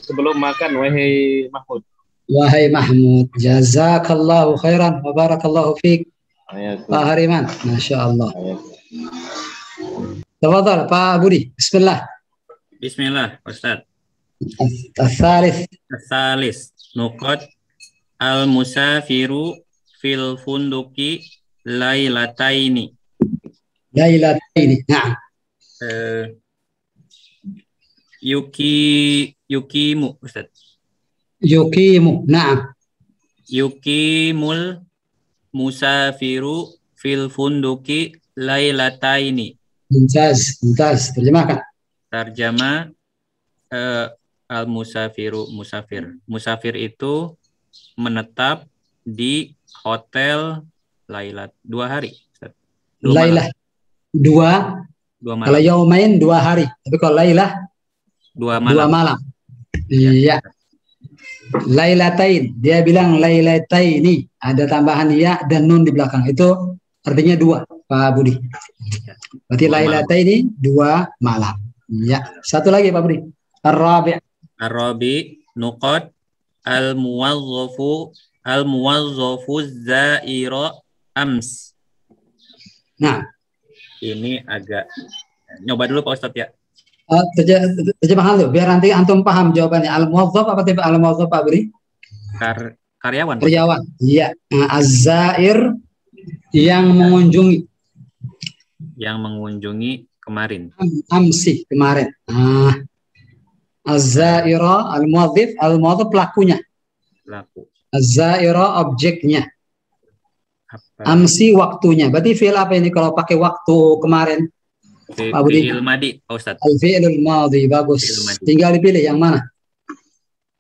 sebelum makan, wahai Mahmud. Wahai Mahmud, jazakallahu khairan wa barakallahu fiik. Pak Hariman, Masya Allah. Tafadhal Pak Budi, bismillah. Bismillah, Ustaz. Al-thalith nuqat al-musafiru fil funduki lailataini. Nah. Yukimu, Ustaz. Yukimu, nah. Yukimul musafiru fil funduki lailataini. Mumtaz, terjemahkan. Tarjama al-musafiru, musafir. Musafir itu menetap di hotel Lailat 2 hari. Lailah 2 malam. Kalau yaumain 2 hari, tapi kalau lailah 2 malam. Iya. Lailatain, dia bilang lailataini, ada tambahan ya dan nun di belakang. Itu artinya 2, Pak Budi. Berarti lailataini 2 malam. Ya, satu lagi Pak Budi. Ar-rabi nuqat al-muwazzafu zaira ams. Nah, ini agak nyoba dulu Pak Ustadz ya. Terjemahan dulu biar nanti antum paham jawabannya. Al-muwazzaf apa tipe al-muwazzaf Pak Budi? Karyawan. Iya. Az-zair yang mengunjungi. Yang mengunjungi kemarin. Amsi kemarin. Az-zaira al-muwazzaf pelakunya. Az-zaira objeknya. Amsi waktunya. Berarti fi'il apa ini kalau pakai waktu kemarin? Fi'il madi, Pak Ustadz. Al-fi'il madi, bagus. Tinggal dipilih yang mana?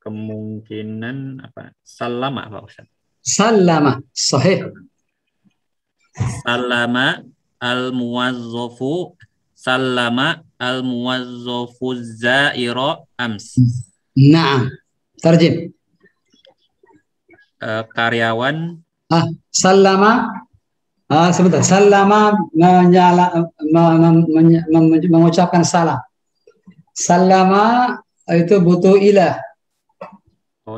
Kemungkinan apa? Salama, Pak Ustadz. Salama, sahih. Salama al-muwazzafu zaira ams. Nah, tarjim. Karyawan. Salama. Sebentar. Salama mengucapkan salam. Salama itu butuh ilah.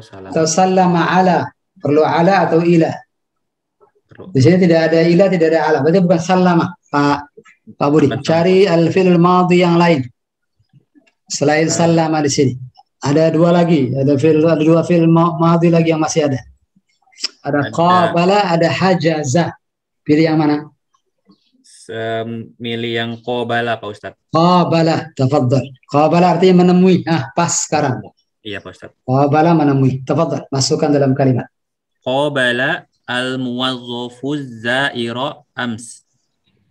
Salam. Atau salama ala. Perlu ala atau ilah. Di sini tidak ada ilah, tidak ada ala. Berarti bukan salama, Pak Budi. Cari al-fi'il madhi yang lain. Selain salama di sini. Ada 2 lagi. Ada 2 fi'il madhi lagi yang masih ada. Ada qabala, ada hajaza. Pilih yang mana? Milih yang qabala, Pak Ustadz. Qabala, tafadhal. Qabala artinya menemui. Pas sekarang. Iya, Pak Ustadz. Qabala menemui. Tafadhal, masukkan dalam kalimat. Qabala al-muwazzafu zaira ams.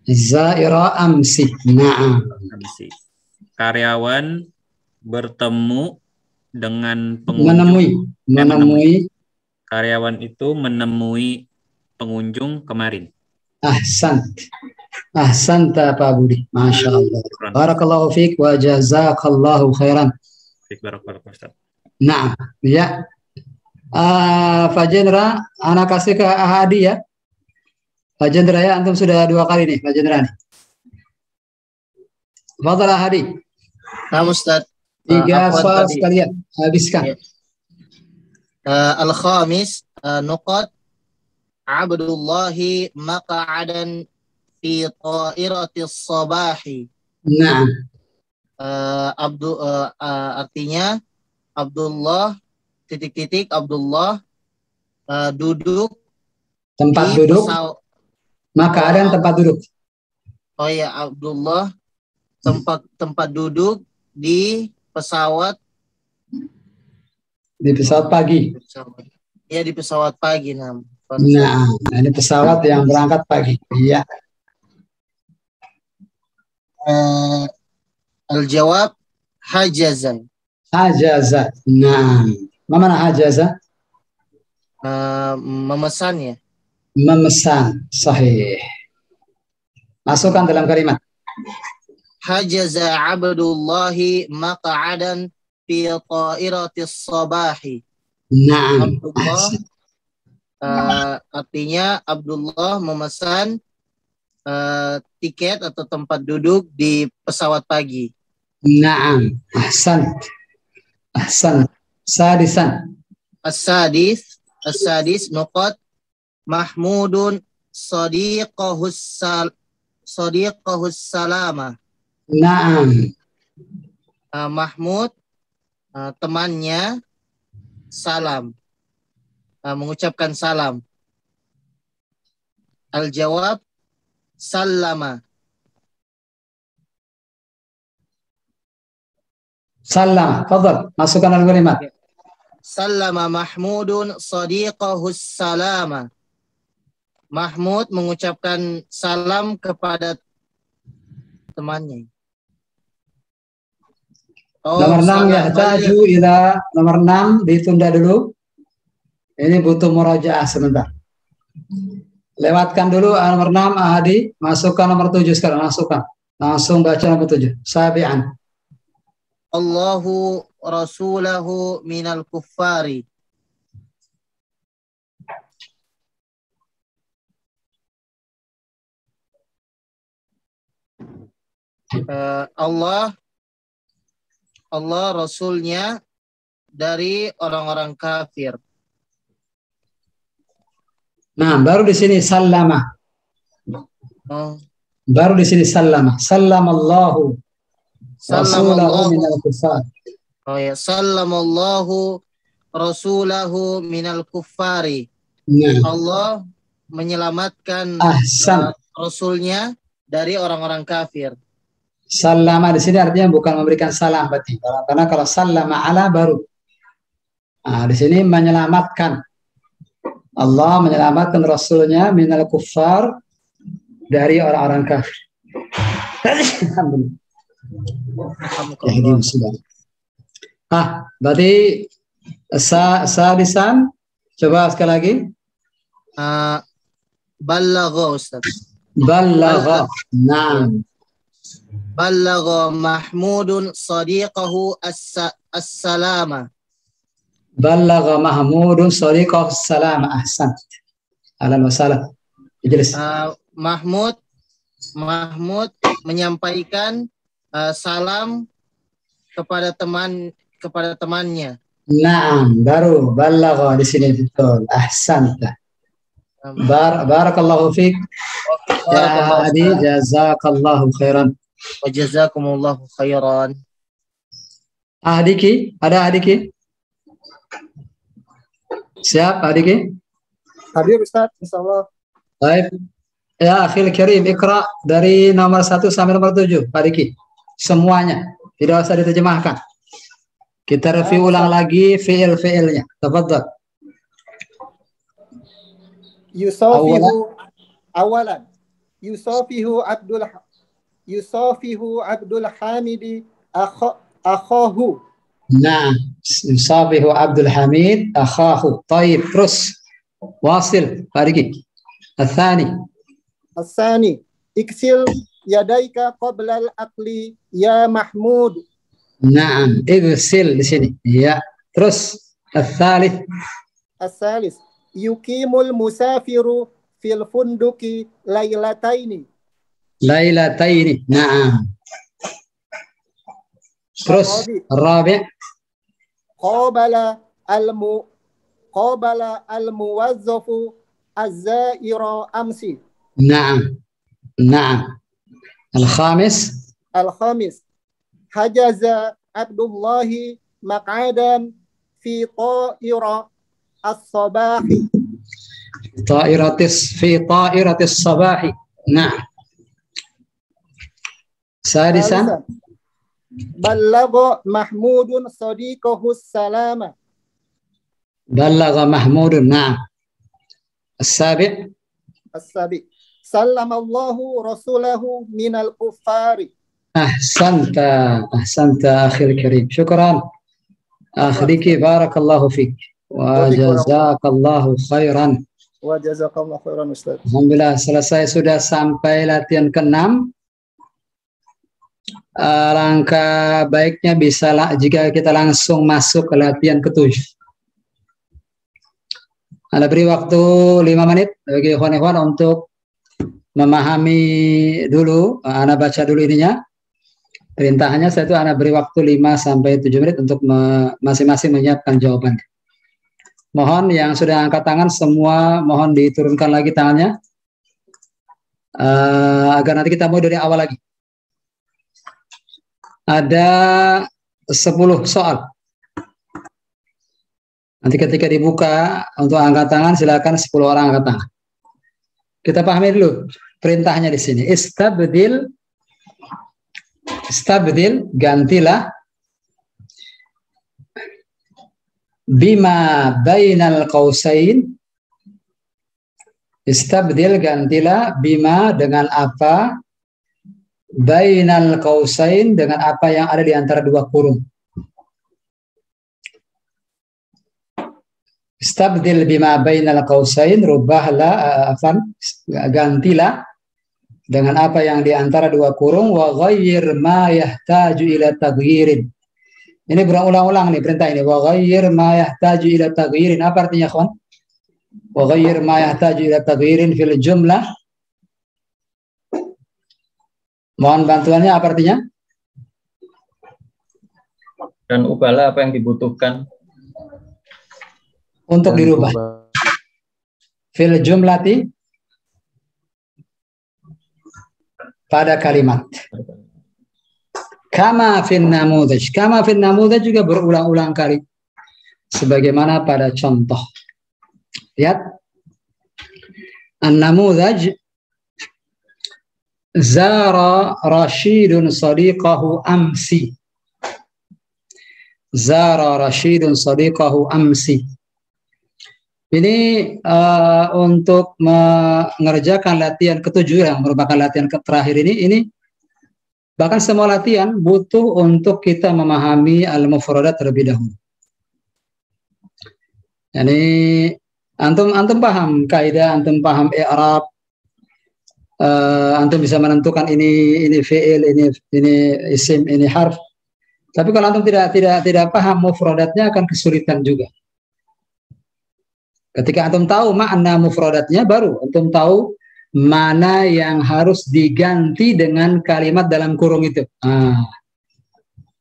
Zaira amsi. Na'am. Amsi. Karyawan bertemu dengan pengunjung. Menemui. Karyawan itu menemui pengunjung kemarin. Ahsanta Pak Budi. Masya Allah. Barakallahu fiik wa jazakallahu khairan. Barakallahu Ustaz. Nah, ya. Pak Jendra, anak kasih ke Ahadi ya. Pak Jendra ya, antum sudah 2 kali nih, Pak Jendra nih. Fadhal Ahadi. Nah, Ustaz. 3 soal sekalian, habiskan. Al-khamis nuqat Abdullahi maq'adan fi ta'iratis sabahi. Nah. Artinya Abdullah Abdullah duduk tempat duduk. Maka ada tempat duduk. Oh ya, Abdullah tempat duduk di pesawat pagi. Ya, di pesawat pagi. Nah, ini pesawat yang berangkat pagi. Iya. Al-jawab hajaza. Hajaza. Nah, mana hajaza? Memesan ya. Memesan. Sahih. Masukkan dalam kalimat. Hajaza Abdullahi maq'adan fi ta'iratis sabahi. Nah, Abdullah, artinya Abdullah memesan tiket atau tempat duduk di pesawat pagi. Naam, ahsan. Sadisan. As-sadis nuqat Mahmudun sadiqahus salama. Naam. Mahmud temannya salam, mengucapkan salam. Al-jawab sallama. Salam, fadhal, masukkan dalam kalimat. Sallama Mahmudun sadiqahus salama. Mahmud mengucapkan salam kepada temannya. Nomor 6 ya, taju ila nomor 6 ditunda dulu. Ini butuh murajaah sebentar. Lewatkan dulu nomor 6 Ahadi, masukkan nomor 7 sekarang, masukkan. Langsung baca nomor 7. Sabi'an. Allahu rasulahu minal kuffari. Allah Rasulnya dari orang-orang kafir. Nah, baru di sini sallama. Baru di sini sallama. Sallamallahu rasulahu minal kuffar. Oh ya, sallamallahu rasulahu minal kuffari. Allah menyelamatkan Rasulnya dari orang-orang kafir. Sallama di sini artinya bukan memberikan salam berarti. Karena kalau sallama ala baru. Nah, di sini menyelamatkan. Allah menyelamatkan Rasulnya minal kuffar dari orang-orang kafir. Alhamdulillah. Berarti sadisan. Coba sekali lagi. Ballagha Ustaz. Ballagha. Naam. Ballagha Mahmudun sadiqahu as-salama. Ballagha Mahmudun sadiqahu as-salama. Ahsan. Ahlan wa sahlan. Ijlis. Mahmud menyampaikan salam kepada temannya. Naam, baru ballagha di sini betul. Ahsanta. Barakallahu fiik. Ya Adi, jazakallahu khairan. Wa jazakumullahu khairan. Adiki, ada Adiki? Siap Adiki? Hadir Ustaz, insyaallah. Baik. Ya, akhil karim, ikra dari nomor 1 sampai nomor 7, Adiki. Semuanya, tidak usah diterjemahkan. Kita review ulang lagi fiil-fiilnya. Tafadhal. Yusafihu awalan. Yusafihu Abdul Hamidi akhahu. Nah, yusafihu Abdul Hamid akhahu. Taib, terus. Wasil, Fariki. Al-thani. Iksil yadaika qabla al-aqli ya Mahmud. Naam, igsil di sini. Ya. Terus al-thalith. Al-thalith. Yuqimul musafiru fil funduki lailataini. Lailataini. Naam. Terus al-rabi'. Qabala al-muwazzafu az-zaira amsi. Naam. Naam. Al-khamis. Hajaza Abdullahi maq'adan fi ta'ira as-sabahi. Fi ta'iratis sabahi. Nah. Sadisan. Ballagha Mahmudun sadiqahu salama. Ballagha Mahmudun. Nah. As-sabi'. As-sabi. Sallamallahu rasulahu minal kuffari. Ahsanta akhil karim. Syukran. Akhdiki barakallahu fik. Wa jazakallahu khairan. Wa jazakallahu khairan Ustaz. Alhamdulillah selesai sudah sampai latihan ke-6. Langkah baiknya bisa jika kita langsung masuk ke latihan ke-7. Anda beri waktu 5 menit bagi ikhwan-ikhwan untuk memahami dulu. Anda baca dulu ininya. Perintahnya saya itu Anda beri waktu 5 sampai 7 menit untuk masing-masing menyiapkan jawaban. Mohon yang sudah angkat tangan semua mohon diturunkan lagi tangannya agar nanti kita mulai dari awal lagi. Ada 10 soal. Nanti ketika dibuka untuk angkat tangan silakan 10 orang angkat tangan. Kita pahami dulu perintahnya di sini. Istabdil gantilah bima bainal qausain. Istabdil gantilah bima dengan apa, bainal qausain dengan apa yang ada di antara 2 kurung. Istabdil bima bainal qausain, rubahlah gantilah dengan apa yang di antara 2 kurung, wa ghayyir ma yahtaju ila taghyirin. Ini berulang-ulang nih perintah ini, wa ghayyir ma yahtaju ila taghyirin. Apa artinya, kawan? Wa ghayyir ma yahtaju ila taghyirin fil jumlah. Mohon bantuannya, apa artinya? Dan ubahlah apa yang dibutuhkan untuk dirubah. Fil jumlati, pada kalimat. Kama fin namudaj. Kama fin namudaj juga berulang-ulang kali. Sebagaimana pada contoh. Lihat. An-namudaj. Zara Rashidun sadiqahu amsi. Zara Rashidun sadiqahu amsi. Ini untuk mengerjakan latihan ke-7 yang merupakan latihan terakhir ini bahkan semua latihan butuh untuk kita memahami al-mufradat terlebih dahulu. Jadi antum paham kaidah, antum paham i'rab, antum bisa menentukan ini fi'il, ini isim, ini harf. Tapi kalau antum tidak paham mufradatnya akan kesulitan juga. Ketika antum tahu makna mufradatnya, baru antum tahu mana yang harus diganti dengan kalimat dalam kurung itu.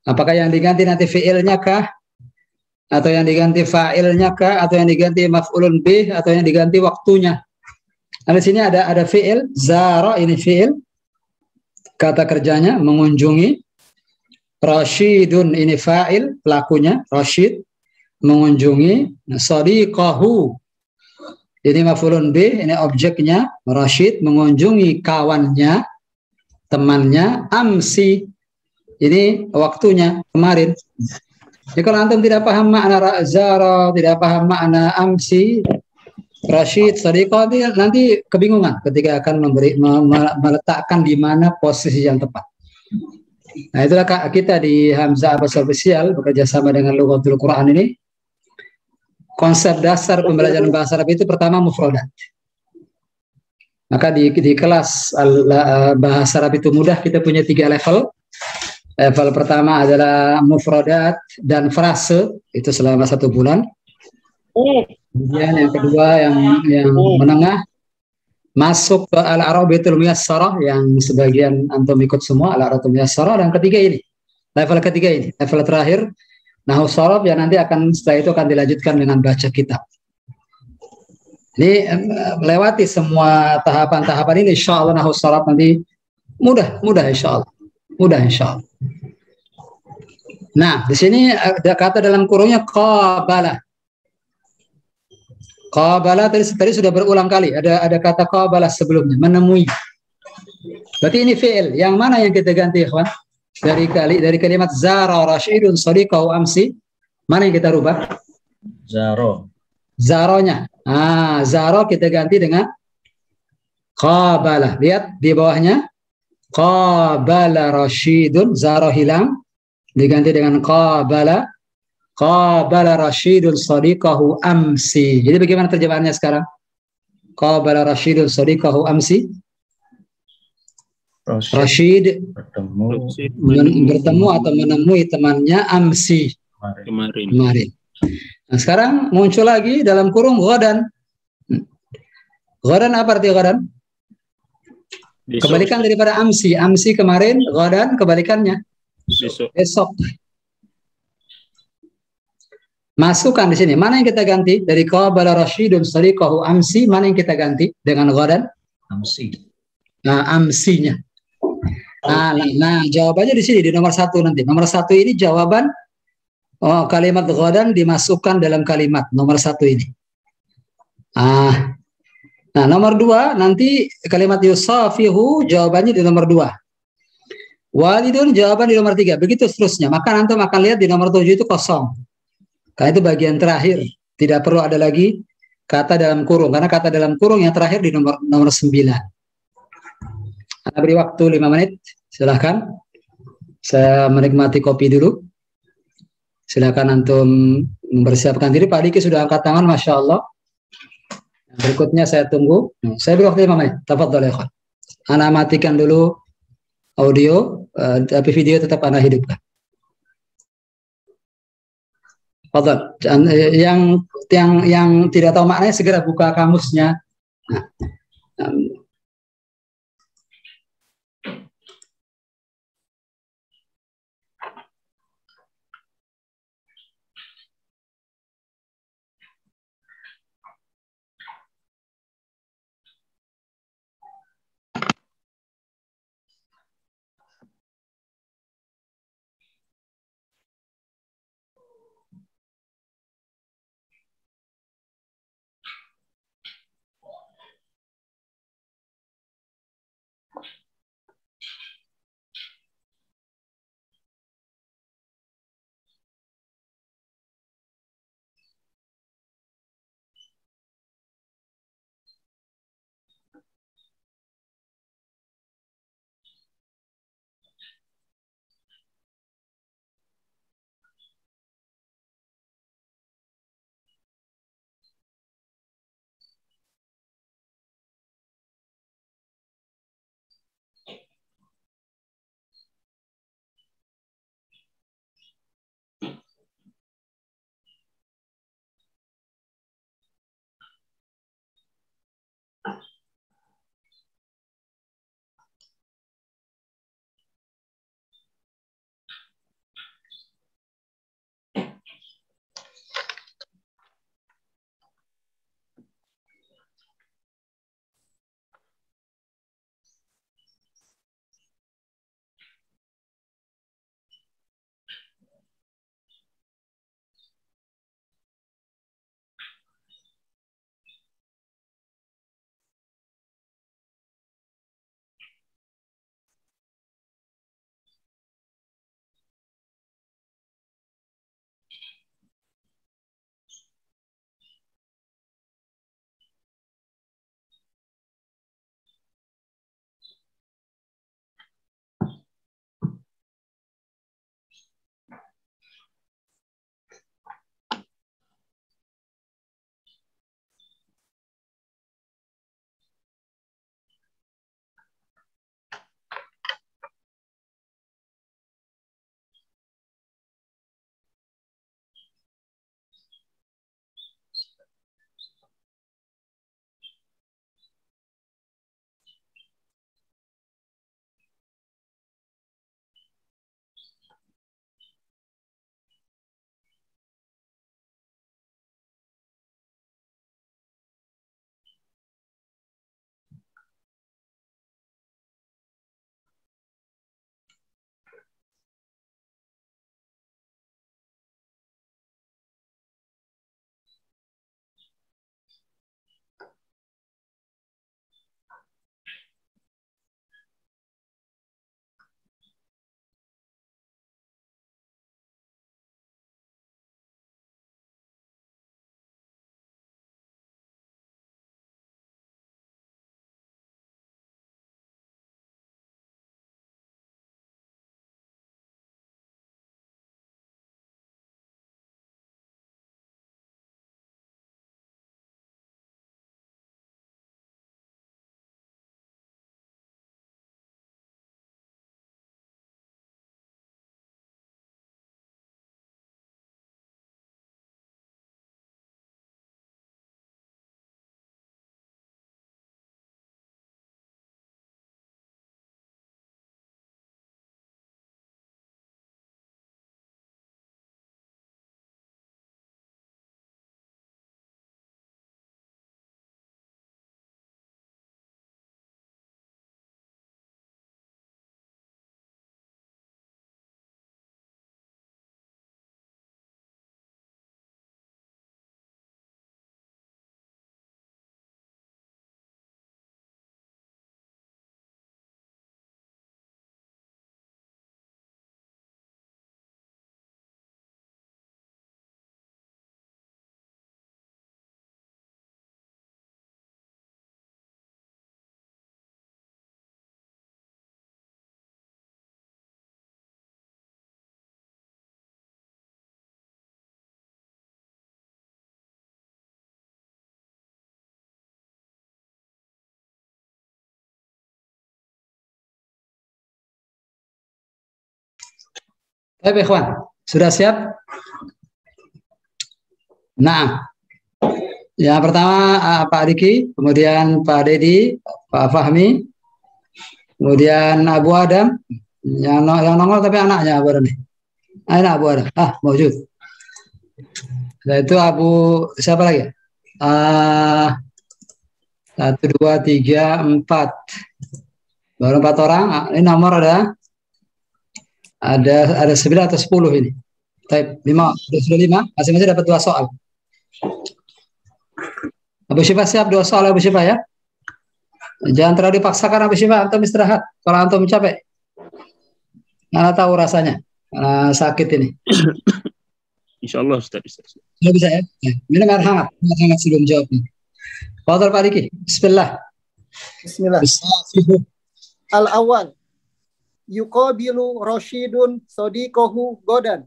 Apakah yang diganti nanti fi'ilnya kah? Atau yang diganti fa'ilnya kah? Atau yang diganti maf'ulun bih? Atau yang diganti waktunya? Nah, di sini ada fi'il, zara ini fi'il. Kata kerjanya mengunjungi. Rashidun ini fa'il, pelakunya, Rashid. Mengunjungi. Sadiqahu. Ini maf'ulun bih, ini objeknya, Rashid mengunjungi kawannya, temannya, amsi. Ini waktunya, kemarin. Jadi kalau antum tidak paham makna zara, tidak paham makna amsi, Rashid, sadiqah, nanti kebingungan ketika akan meletakkan di mana posisi yang tepat. Nah, itulah kita di Hamzah Abbas Official bekerja sama dengan Lughatul Quran ini. Konsep dasar pembelajaran bahasa Arab itu pertama mufradat. Maka di kelas bahasa Arab itu mudah, kita punya 3 level. Level pertama adalah mufradat dan frase, itu selama 1 bulan. Kemudian yang kedua yang menengah masuk ke al-arabiyatul muyassarah yang sebagian antum ikut semua al-arabiyatul muyassarah, dan ketiga ini, level ketiga ini, level terakhir Nahwu Sharaf yang nanti setelah itu akan dilanjutkan dengan baca kitab. Ini melewati semua tahapan-tahapan ini, insya Allah Nahwu Sharaf nanti mudah insya Allah, Nah, di sini ada kata dalam kurungnya qabala. Qabala tadi sudah berulang kali. Ada kata qabala sebelumnya, menemui. Berarti ini fi'il. Yang mana yang kita ganti, ikhwan? Dari kalimat zara rasyidun sadiqahu amsi, mana yang kita rubah? Zaro. Zaronya. Zaro kita ganti dengan qabala. Lihat di bawahnya. Qabala rasyidun, zaro hilang, diganti dengan qabala. Qabala rasyidun sadiqahu amsi. Jadi bagaimana terjemahannya sekarang? Qabala rasyidun sadiqahu amsi. Rashid bertemu atau menemui temannya amsi, kemarin. Nah, sekarang muncul lagi dalam kurung ghadan. Ghadan apa arti ghadan? Kebalikan daripada amsi. Amsi kemarin, ghadan kebalikannya besok. Masukkan di sini. Mana yang kita ganti? Dari qabala rasyidun sadiqahu amsi, mana yang kita ganti dengan ghadan? Amsi. Nah, amsinya. Nah, jawabannya di sini di nomor 1 nanti. Nomor 1 ini jawaban kalimat ghadan dimasukkan dalam kalimat nomor 1 ini. Nah, nomor 2 nanti kalimat yusafihu jawabannya di nomor 2. Walidun jawaban di nomor 3. Begitu seterusnya. Maka antum akan lihat di nomor 7 itu kosong. Karena itu bagian terakhir. Tidak perlu ada lagi kata dalam kurung. Karena kata dalam kurung yang terakhir di nomor 9. Anda beri waktu 5 menit, silahkan. Saya menikmati kopi dulu. Silakan antum mempersiapkan diri. Pak Diki sudah angkat tangan, Masya Allah. Berikutnya saya tunggu. Saya beri waktu 5 menit. Tafadhol ya, Anda matikan dulu audio, tapi video tetap Anda hidupkan. Tafadhol. Yang tidak tahu maknanya segera buka kamusnya. Baik, ikhwan. Sudah siap? Nah, yang pertama Pak Diki, kemudian Pak Dedi, Pak Fahmi, kemudian Abu Adam, yang nongol tapi anaknya Abu Adam nih. Anak Abu Adam, maujud. Nah, itu Abu siapa lagi? 1, 2, 3, 4. Baru 4 orang. Ini nomor ada 9 atau 10 ini. Type 5, sudah 5, masing-masing dapat 2 soal. Abu Syifa siap 2 soal Abu Syifa ya. Jangan terlalu dipaksakan Abu Syifa, antum istirahat. Kalau antum capek, Nana tahu rasanya. Sakit ini. Insya Allah Ustaz. Sudah bisa ya? Minum air hangat sebelum jawab. Fadhal Pak Diki. Bismillah. Al-awwal. Yuqabilu Rashidun sadiqahu godan.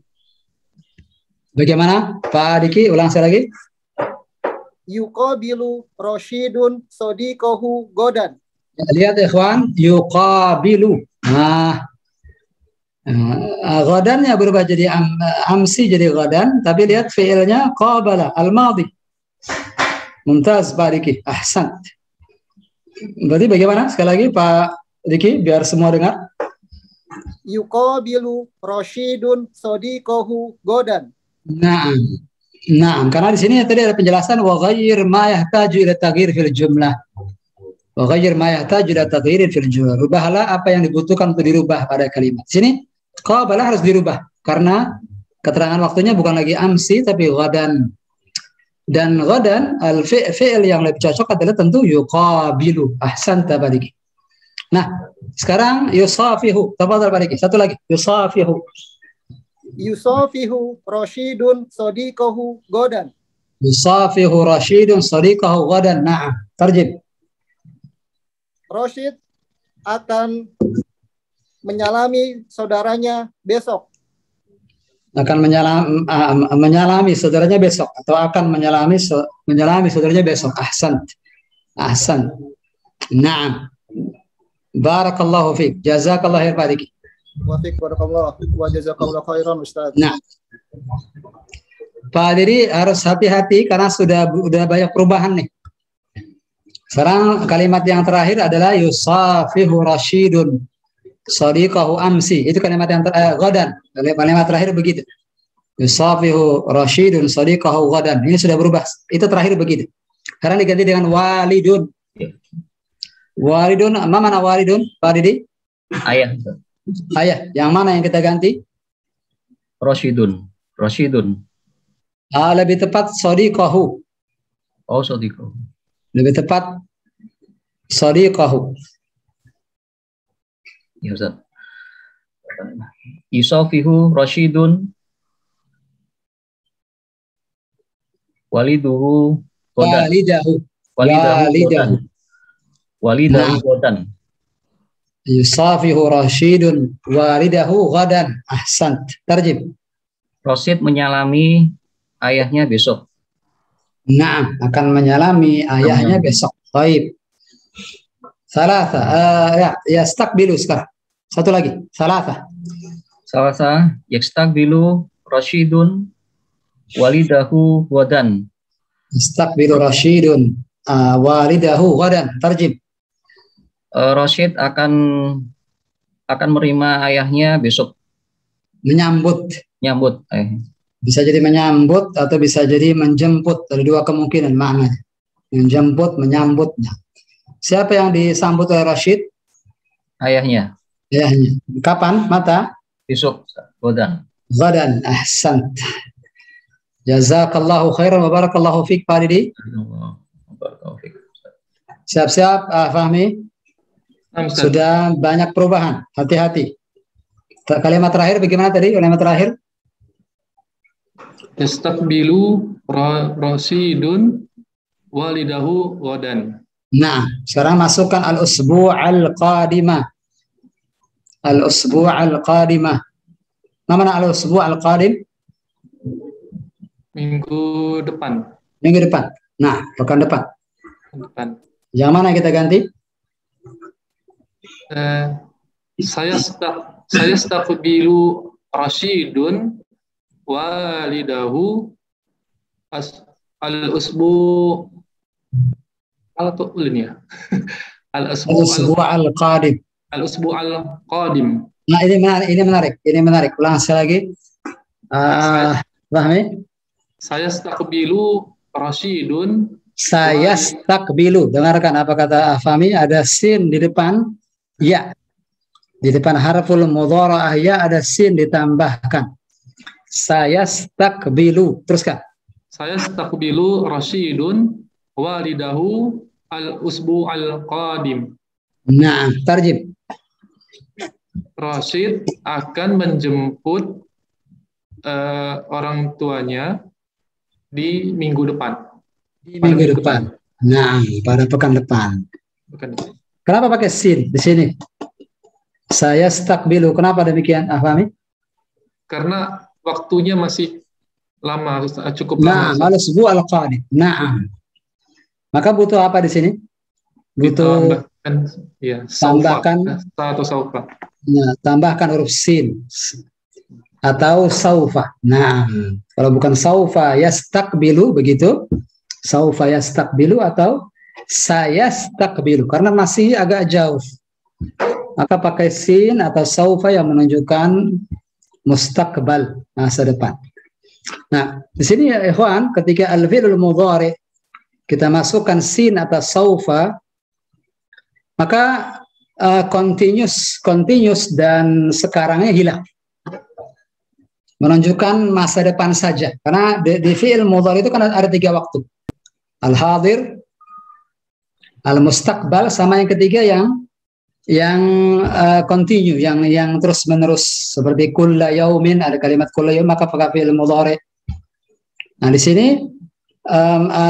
Bagaimana Pak Diki? Ulang sekali lagi. Yuqabilu Rashidun sadiqahu godan. Lihat ikhwan, yuqabilu. Godannya berubah jadi amsi jadi godan, tapi lihat fi'ilnya qabala al-madhi. Mumtaz Pak Diki. Ahsan. Berarti bagaimana? Sekali lagi Pak Diki biar semua dengar. Yuqabilu Rashidun sadiqahu godan. Nah, karena di sini tadi ada penjelasan wa ghayyir ma yahtaju ila taghyir fil jumlah. Wa ghayyir ma yahtaju ila taghyirin fil jumlah. Rubahlah apa yang dibutuhkan untuk dirubah pada kalimat. Sini qabala harus dirubah karena keterangan waktunya bukan lagi amsi tapi ghadan. Dan ghadan al-fi'il yang lebih cocok adalah tentu yuqabilu. Ahsanta Badiki. Nah, sekarang yusafihu. Tafadhal Badiki. Satu lagi, yusafihu. Yusafihu Rashidun sadiqahu godan. Yusafihu Rashidun sadiqahu godan. Na'am. Tarjib. Rashid akan menyalami saudaranya besok. Akan menyalami saudaranya besok atau akan menyalami saudaranya besok. Ahsan. Na'am. Barakallahu fiik. Jazakallahu khair Pak Diki. Wa fiik barakallahu wa jazakallahu khairan Ustaz. Nah, Pak Dedi harus hati-hati karena sudah banyak perubahan nih. Sekarang kalimat yang terakhir adalah yusafihu Rashidun sadiqahu amsi. Itu kalimat yang ghadan. Kalimat terakhir begitu. Yusafihu Rashidun sadiqahu ghadan. Ini sudah berubah. Itu terakhir begitu. Sekarang diganti dengan walidun. Walidun, mana walidun? Pak Didi? Ayah. Yang mana yang kita ganti? Rashidun. Lebih tepat sadiqahu. Oh, sadiqahu. Lebih tepat sadiqahu. Ya Ustaz. Yusafihu Rashidun walidahu godan. Yusafihu Rashidun walidahu ghadan. Ahsant. Tarjib. Rashid menyalami ayahnya besok. Naam, akan menyalami ayahnya besok. Baik. Salasa. Yastakbilu sekarang. Satu lagi. Salasa. Yastakbilu Rashidun walidahu ghadan. Yastakbilu Rashidun walidahu ghadan. Tarjib. Rashid akan menerima ayahnya besok. Menyambut. Bisa jadi menyambut atau bisa jadi menjemput. Ada dua kemungkinan maknanya. Menjemput, menyambutnya. Siapa yang disambut oleh Rashid? Ayahnya. Kapan? Mata? Besok. Ghadan. Ahsan. Jazakallahu khairan wa barakallahu fiik Pak Didi. Siap-siap Fahmi. Sudah banyak perubahan. Hati-hati. Kalimat terakhir bagaimana tadi? Kalimat terakhir? Yastakbilu Rashidun walidahu ghadan. Nah, sekarang masukkan al-usbu' al-qadimah. Al-usbu' al-qadimah. Mana al-usbu' al-qadim? Minggu depan. Nah, pekan depan. Yang mana kita ganti? Saya stakbilu Rashidun walidahu al-usbu al-qadim. Al-usbu' al-qadim. Al-usbu al-qadim. Nah, ini menarik. Ulang sekali lagi. Fahmi? Saya stakbilu Rashidun. Saya stakbilu. Dengarkan apa kata Fahmi. Ada sin di depan ya. Di depan harful mudhara'ah ya ada sin ditambahkan. Saya stakbilu. Teruskan. Saya stakbilu Rashidun walidahu al-usbu al-qadim. Nah, tarjim. Rashid akan menjemput orang tuanya di minggu depan. Di minggu depan. Nah, pada pekan depan. Kenapa pakai sin di sini? Saya stakbilu. Kenapa demikian, Fahmi? Karena waktunya masih lama, cukup lama. Nah, al-usbu' al-qadim. Nah. Maka butuh apa di sini? Butuh tambahkan atau saufa. Nah, tambahkan huruf sin atau saufa. Nah, kalau bukan saufa yastakbilu begitu, saufa yastakbilu atau saya stakbilu karena masih agak jauh. Maka pakai sin atau saufa yang menunjukkan mustaqbal, masa depan. Nah, di sini ya ikhwan, ketika al-fi'lul mudhari kita masukkan sin atau saufa, maka continuous dan sekarangnya hilang, menunjukkan masa depan saja. Karena di fi'il mudhari itu kan ada 3 waktu, al-hadir, al-mustaqbal, sama yang ketiga yang continue, yang terus menerus, seperti kulla yaumin, ada kalimat kulla yaum, maka pakai fi'il mudhari. Nah, di sini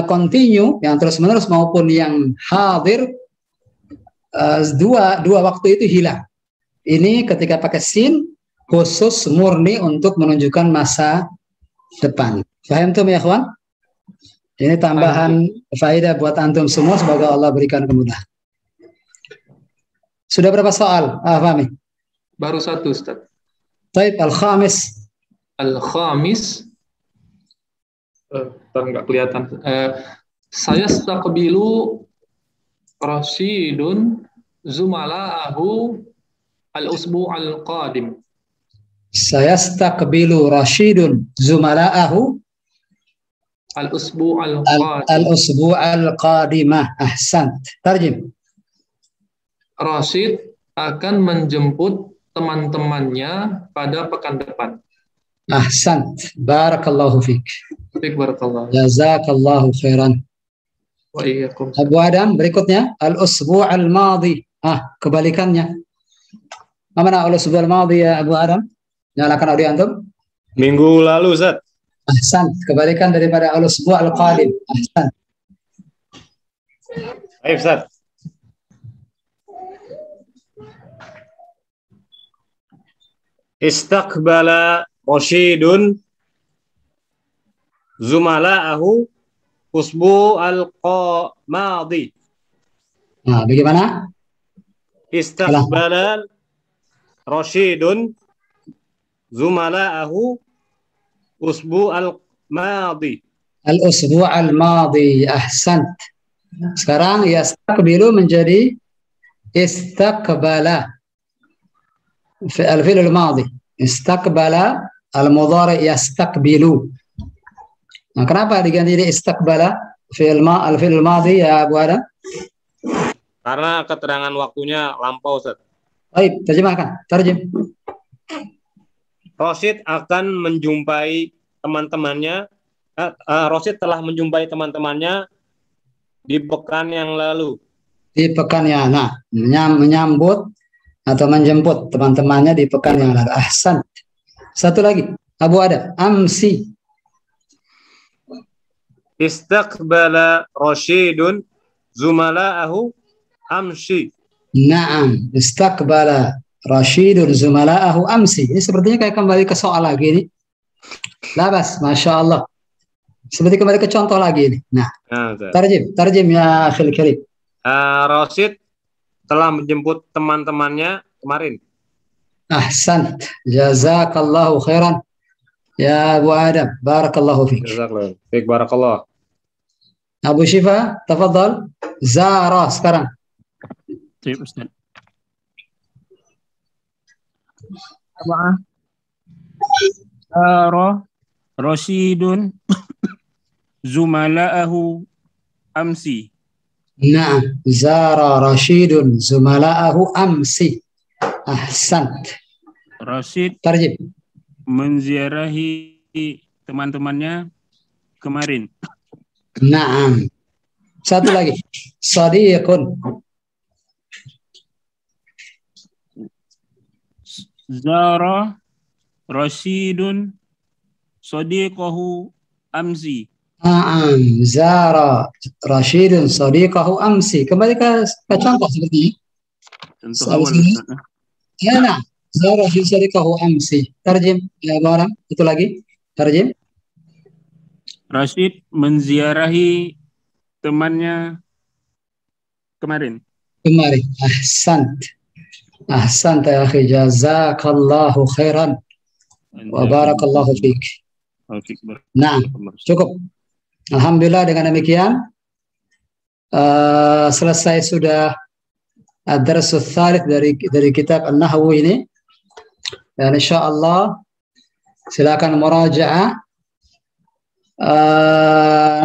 continue yang terus menerus maupun yang hadir, dua waktu itu hilang. Ini ketika pakai sin khusus murni untuk menunjukkan masa depan. Paham tuh ya kawan? Ini tambahan faedah buat antum semua, semoga Allah berikan kemudahan. Sudah berapa soal, Fahmi? Baru 1, Ustaz. Baik, al-khamis. Al-khamis nggak kelihatan. Saya stakbilu Rashidun zumala'ahu al-usbu' al-qadim. Saya stakbilu Rashidun zumala'ahu al-usbu' al-qadim. Al-usbu' al-qadimah. Ahsant. Tarjim. Rashid akan menjemput teman-temannya pada pekan depan. Ahsant. Barakallahu fiik. Barakallahu. Jazakallahu khairan. Wa iyyakum. Abu Adam, berikutnya al-usbu' al-madhi. Kebalikannya. Mana al-usbu' al-madhi ya Abu Adam? Nyalakan audio antum. Minggu lalu, Ustaz. Ahsan, kebalikan daripada al-usbu' al-qadim. Ahsan. Baik, Ustaz. Istaqbala Rashidun zumala'ahu usbu' al-qamadi. Nah, bagaimana? Istaqbala Rashidun zumala'ahu usbu' al-madi. Al-usbu' al-madi. Ahsant. Sekarang yastaqbilu menjadi istaqbala. Al-fi'l al-madi. Istaqbala al-mudhari yastaqbilu. Nah, kenapa diganti ini istaqbala al-fi'l al-madi ya Abu Adam? Karena keterangan waktunya lampau, Ustaz. Baik, terjemahkan. Tarjim. Rashid akan menjumpai teman-temannya. Rashid telah menjumpai teman-temannya di pekan yang lalu. Di pekan yang menyambut atau menjemput teman-temannya di pekan yang lalu. Ahsan. Satu lagi, Abu Adam. Amsi. Istaqbala Rashidun zumala'ahu amsi. Naam, istaqbala Rashidun zumala'ahu amsi. Ini sepertinya kayak kembali ke soal lagi ini. Labas, Masya Allah. Seperti kembali ke contoh lagi ini. Nah, tarjim ya akhil karim. Rashid telah menjemput teman-temannya kemarin. Ahsan. Jazakallahu khairan. Ya Abu Adam, barakallahu fiik. Jazakallah. Baik, barakallah. Abu Syifa, tafadhal. Zara sekarang. Baik, Ustaz. Apa? Zara Rasyidun zumala'ahu amsi. Naam, zara Rashidun zumala'ahu amsi. Ahsant. Rasyid Tarjib. menziarahi teman-temannya kemarin. Naam. Satu lagi. Sadiqun. Zara Rasyidun sadiqahu amsi. Naam. Zara Rashidun sadiqahu amsi. Kembali ke contoh seperti ini. Contoh awal. Ya, nah. Zara Rashidun sadiqahu amsi. Tarjim. Ya, orang. Itu lagi. Tarjim. Rasyid menziarahi temannya kemarin. Kemarin. Ahsant. Ahsant ya akhi. Jazakallahu khairan. Wa barakallahu fiik. Nah, cukup. Alhamdulillah dengan demikian selesai sudah ad-darsus tsalits dari kitab An-Nahwu ini. Dan insyaallah silakan murajaah.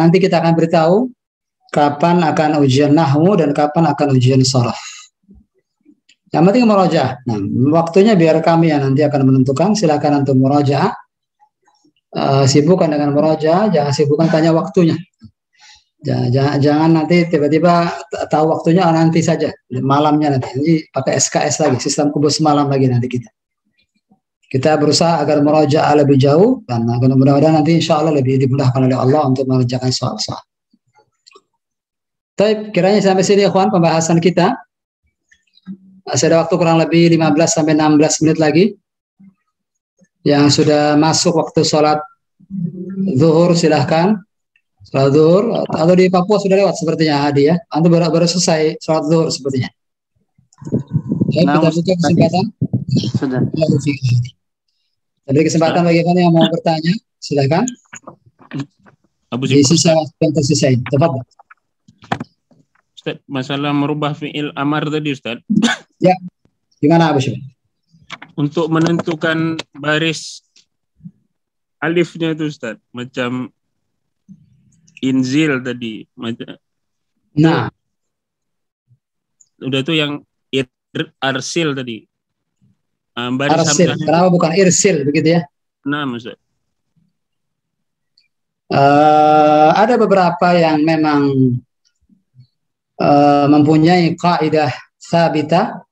Nanti kita akan beritahu kapan akan ujian nahwu dan kapan akan ujian sharaf. Yang penting murajaah. Nah, waktunya biar kami yang nanti akan menentukan. Silakan untuk murajaah. Sibukkan dengan murajaah, jangan sibukkan tanya waktunya. Jangan nanti tiba-tiba tahu waktunya nanti saja, malamnya nanti pakai SKS lagi, sistem kubus malam lagi nanti kita berusaha agar murajaah lebih jauh dan mudah-mudahan nanti insya Allah lebih dimudahkan oleh Allah untuk mengerjakan soal-soal. Baik, kiranya sampai sini ikhwan pembahasan kita. Masih ada waktu kurang lebih 15 sampai 16 menit lagi. Yang sudah masuk waktu sholat zuhur silahkan. Sholat zuhur atau di Papua sudah lewat sepertinya Hadi ya. Antum baru selesai sholat zuhur sepertinya. Baik, kita buka kesempatan. Sudah. Beri kesempatan bagi kalian yang mau bertanya, silakan. Di sisa waktu yang tersisa ini. Tafadhol. Ustaz, masalah merubah fi'il amar tadi Ustaz. Ya. Gimana Abu Syibah? Untuk menentukan baris alifnya itu Ustaz, macam inzil tadi, macam. Nah. Udah tuh yang arsil tadi. Baris arsil, kenapa bukan irsil begitu ya? Nah, Ustaz. Ada beberapa yang memang mempunyai kaidah sabita,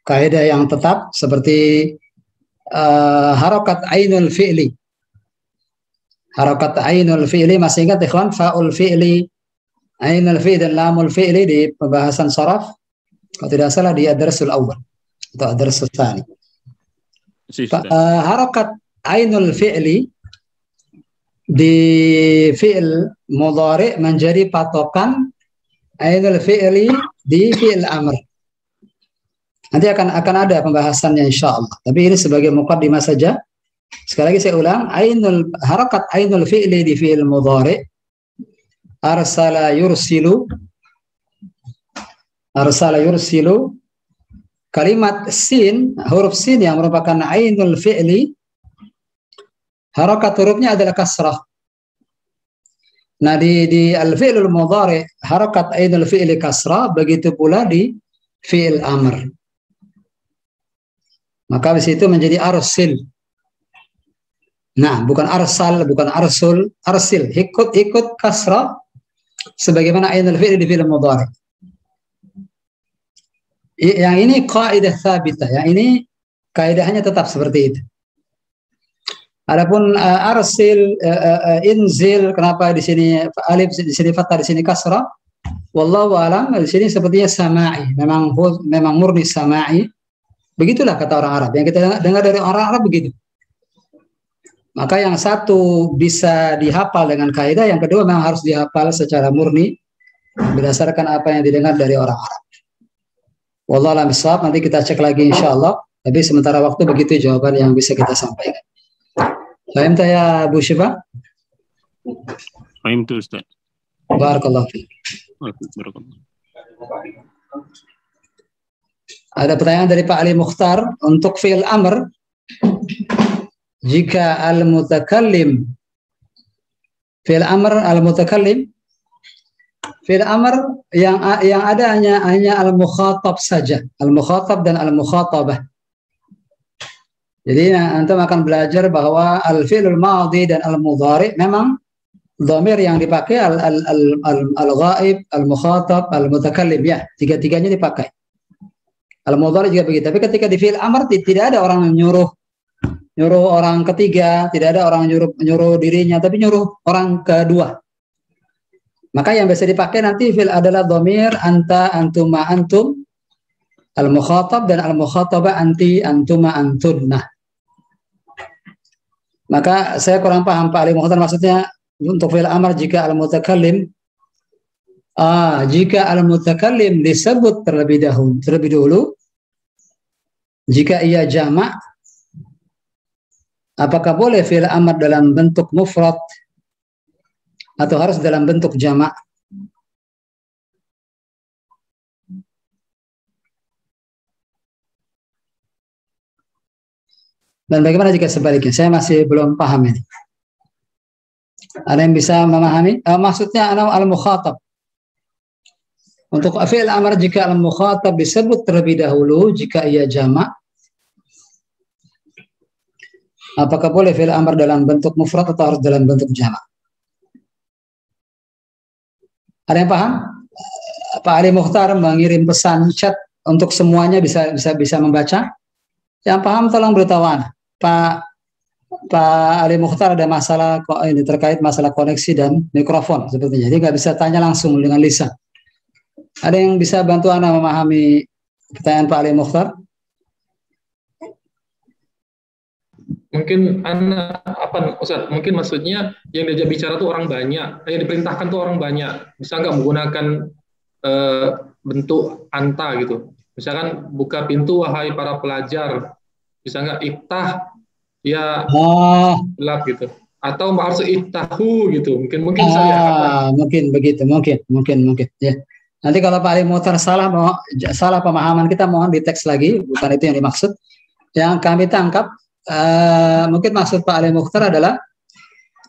kaidah yang tetap seperti harokat ainul fi'li. Harokat ainul fi'li, masih ingat ikhwan, fa'ul fi'li, ainul fi'li dan lamul fi'li di pembahasan sharaf, kalau tidak salah di ad-darsul awal atau ad-darsul tsani. Harokat ainul fi'li di fi'il mudhari menjadi patokan ainul fi'li di fi'il amr. Nanti akan ada pembahasannya insyaallah. Tapi ini sebagai muqaddimah saja. Sekali lagi saya ulang, harakat ainul fi'li di fi'il mudhari arsala yursilu, kalimat sin, huruf sin yang merupakan ainul fi'li, harakat hurufnya adalah kasrah. Nah di al-fi'lul mudhari harakat ainul fi'li kasrah, begitu pula di fi'il amr. Maka di situ menjadi arsil. Nah, bukan arsal, bukan arsul, arsil. Ikut kasrah sebagaimana ainul fi'li di fi'il mudhari. Yang ini kaidah sabitah, yang ini kaidahnya tetap seperti itu. Adapun arsil, inzil, kenapa di sini alif, di sini fathah, di sini kasrah? Wallahu a'lam. Di sini sepertinya sama'i, memang murni sama'i. Begitulah kata orang Arab. Yang kita dengar dari orang Arab begitu. Maka yang satu bisa dihafal dengan kaidah, yang kedua memang harus dihafal secara murni berdasarkan apa yang didengar dari orang Arab. Wallahu a'lam bishawab. Nanti kita cek lagi insyaallah. Tapi sementara waktu begitu jawaban yang bisa kita sampaikan. Paham tak ya Bu Syifa? Paham tuh Ustaz. Barakallahu fiik. Barakallahu. Ada pertanyaan dari Pak Ali Mukhtar untuk fi'il amr. Jika al-mutakallim fi'il amr al-mutakallim, fi'il amr yang ada hanya al-mukhatab saja, al-mukhatab dan al-mukhatabah. Jadi antum akan belajar bahwa al-fi'lul madhi dan al-mudhari memang dhamir yang dipakai al-ghaib, al-mukhatab, al-mutakallim, ya, tiga-tiganya dipakai. Al-mudhari juga begitu. Tapi ketika di fi'il amr tidak ada orang yang nyuruh orang ketiga, tidak ada orang nyuruh dirinya, tapi nyuruh orang kedua. Maka yang bisa dipakai nanti fi'il adalah dhamir anta, antuma, antum, al-mukhatab dan al-mukhatabah anti, antuma, antunna. Maka saya kurang paham Pak Ali Mukhtar, maksudnya untuk fi'il amr jika al-mutakallim jika al-mutakallim disebut terlebih dahulu jika ia jamak, apakah boleh fi'il amr dalam bentuk mufrad atau harus dalam bentuk jamak? Dan bagaimana jika sebaliknya? Saya masih belum paham ini. Ada yang bisa memahami? Maksudnya al-mukhatab. Untuk fi'il amr jika al-mukhatab disebut terlebih dahulu jika ia jamak, apakah boleh fi'il amr dalam bentuk mufrad atau harus dalam bentuk jamak? Ada yang paham? Pak Ali Mukhtar mengirim pesan chat untuk semuanya bisa membaca. Yang paham tolong beritahu Ana. Pak Ali Mukhtar ada masalah ini terkait masalah koneksi dan mikrofon sepertinya. Jadi nggak bisa tanya langsung dengan lisan. Ada yang bisa bantu Ana memahami pertanyaan Pak Ali Mukhtar? Mungkin Ana apa Ustaz? Mungkin maksudnya yang diajak bicara tuh orang banyak, yang diperintahkan tuh orang banyak. Bisa nggak menggunakan bentuk anta gitu? Misalkan buka pintu wahai para pelajar. Bisa nggak iftah ya gelap gitu? Atau harus iftahu gitu? Mungkin bisa ya. Mungkin begitu, mungkin ya. Nanti kalau Pak Ali Mukhtar salah pemahaman kita mohon di teks lagi, bukan itu yang dimaksud. Yang kami tangkap mungkin maksud Pak Ali Mukhtar adalah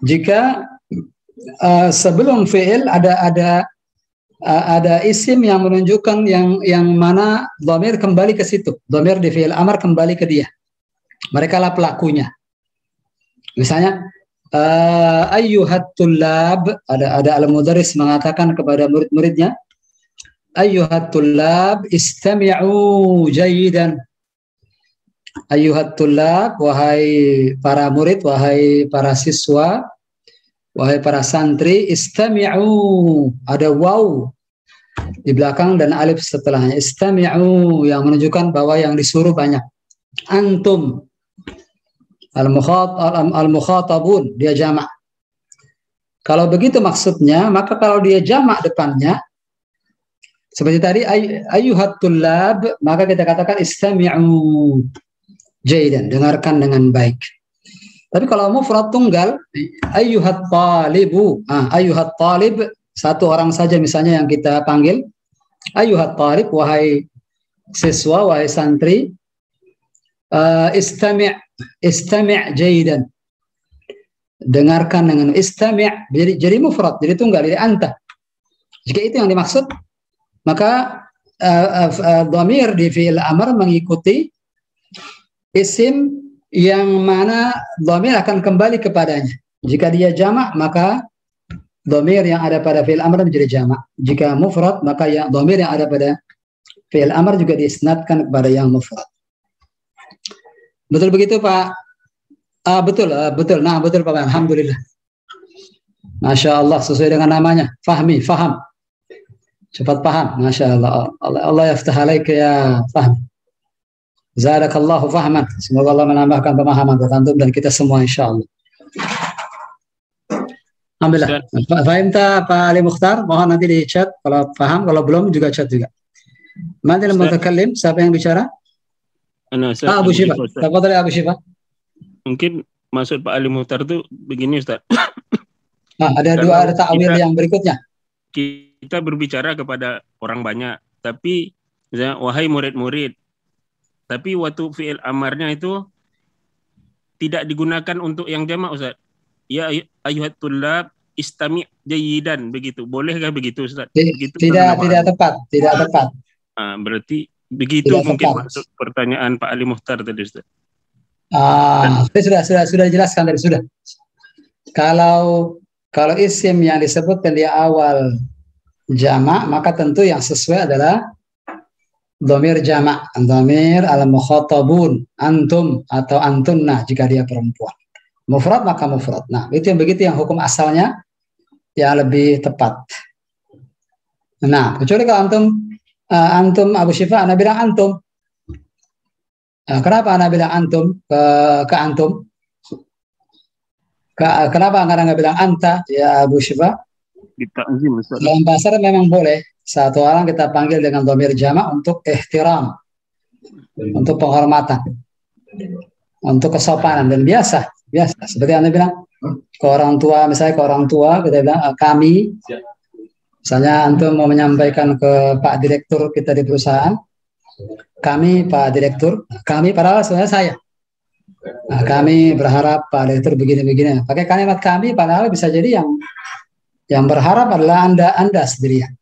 jika sebelum fi'il ada isim yang menunjukkan yang mana dhamir kembali ke situ. Dhamir di fi'il amr kembali ke dia. Mereka lah pelakunya. Misalnya ayyuhat tullab, ada al-mudarris mengatakan kepada murid-muridnya, ayyuhat tullab istami'u jayidan. Ayyuhat tullab, wahai para murid, wahai para siswa, wahai para santri, istami'u, ada waw di belakang dan alif setelahnya. Istami'u yang menunjukkan bahwa yang disuruh banyak. Antum al-mukhatabun, dia jamak. Kalau begitu maksudnya, maka kalau dia jamak depannya seperti tadi ayyuhat tullab, maka kita katakan istami'u jaydan, dengarkan dengan baik. Tapi kalau mufrad tunggal, ayyuhat talibu, ayyuhat talib, satu orang saja misalnya yang kita panggil, ayyuhat talib, wahai siswa, wahai santri, istami' jaydan, dengarkan dengan istami', jadi mufrad, jadi tunggal, jadi anta. Jika itu yang dimaksud, maka dhamir di fi'il amr mengikuti isim yang mana dhamir akan kembali kepadanya. Jika dia jamak, maka dhamir yang ada pada fi'il amr menjadi jamak. Jika mufrad, maka dhamir yang ada pada fi'il amr juga diisnadkan kepada yang mufrad. Betul begitu Pak? Betul. Nah, betul Pak. Alhamdulillah. Masya Allah, sesuai dengan namanya. Faham. Cepat paham. Masya Allah. Allah yaftah alaika ya Fahmi. Zadakallahu fahman. Semoga Allah menambahkan pemahaman buat antum dan kita semua insya Allah. Alhamdulillah. Fahim tak Pak Ali Mukhtar? Mohon nanti di chat kalau paham, kalau belum juga chat juga. Mantil mutakallim, siapa yang bicara? Abu Syifa. Tafadhal Abu Syifa. Mungkin maksud Pak Ali Muhtar itu begini Ustaz. Ada dua ta'wil yang berikutnya. Kita berbicara kepada orang banyak, tapi misalnya, wahai murid-murid. Tapi waktu fi'il amarnya itu tidak digunakan untuk yang jamak Ustaz. Ya ayuhat tullab istami' jayidan, begitu. Bolehkah begitu Ustaz? Begitu, tidak tepat. Berarti begitu tidak mungkin tepat. Maksud pertanyaan Pak Ali Muhtar tadi Ustaz. Sudah jelaskan tadi sudah. Kalau isim yang disebutkan di awal jamak, maka tentu yang sesuai adalah dhamir jamak, dhamir al-mukhatabun, antum atau antunna jika dia perempuan. Mufrad maka mufrad. Nah, itu yang begitu yang hukum asalnya yang lebih tepat. Nah, kecuali kalau antum Abu Syifa, Anda bilang antum. Kenapa Anda bilang antum ke antum? Kenapa Anda nggak bilang anta ya Abu Syifa? Dalam bahasa Arab memang boleh satu orang kita panggil dengan dhamir jamak untuk ihtiram, untuk penghormatan, untuk kesopanan dan biasa seperti Anda bilang ke orang tua, misalnya ke orang tua kita bilang kami, misalnya antum mau menyampaikan ke Pak Direktur kita di perusahaan, kami Pak Direktur, kami padahal sebenarnya saya. Nah, kami berharap Pak Direktur begini-begini. Pakai kalimat kami padahal bisa jadi yang berharap adalah Anda sendirian.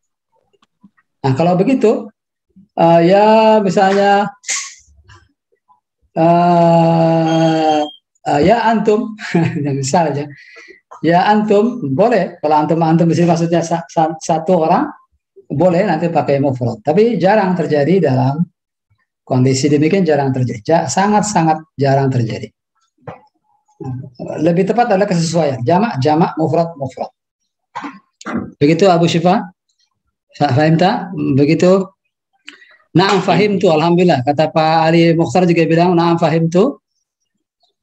Nah, kalau begitu ya misalnya ya antum misalnya ya antum boleh, kalau antum di sini maksudnya satu orang boleh nanti pakai mufrad, tapi jarang terjadi dalam kondisi demikian, jarang terjadi, sangat jarang terjadi. Lebih tepat adalah kesesuaian jamak mufrad. Begitu Abu Syifa, fahim tak? Begitu. Na'am fahimtu, alhamdulillah. Kata Pak Ali Mukhtar juga bilang na'am fahimtu.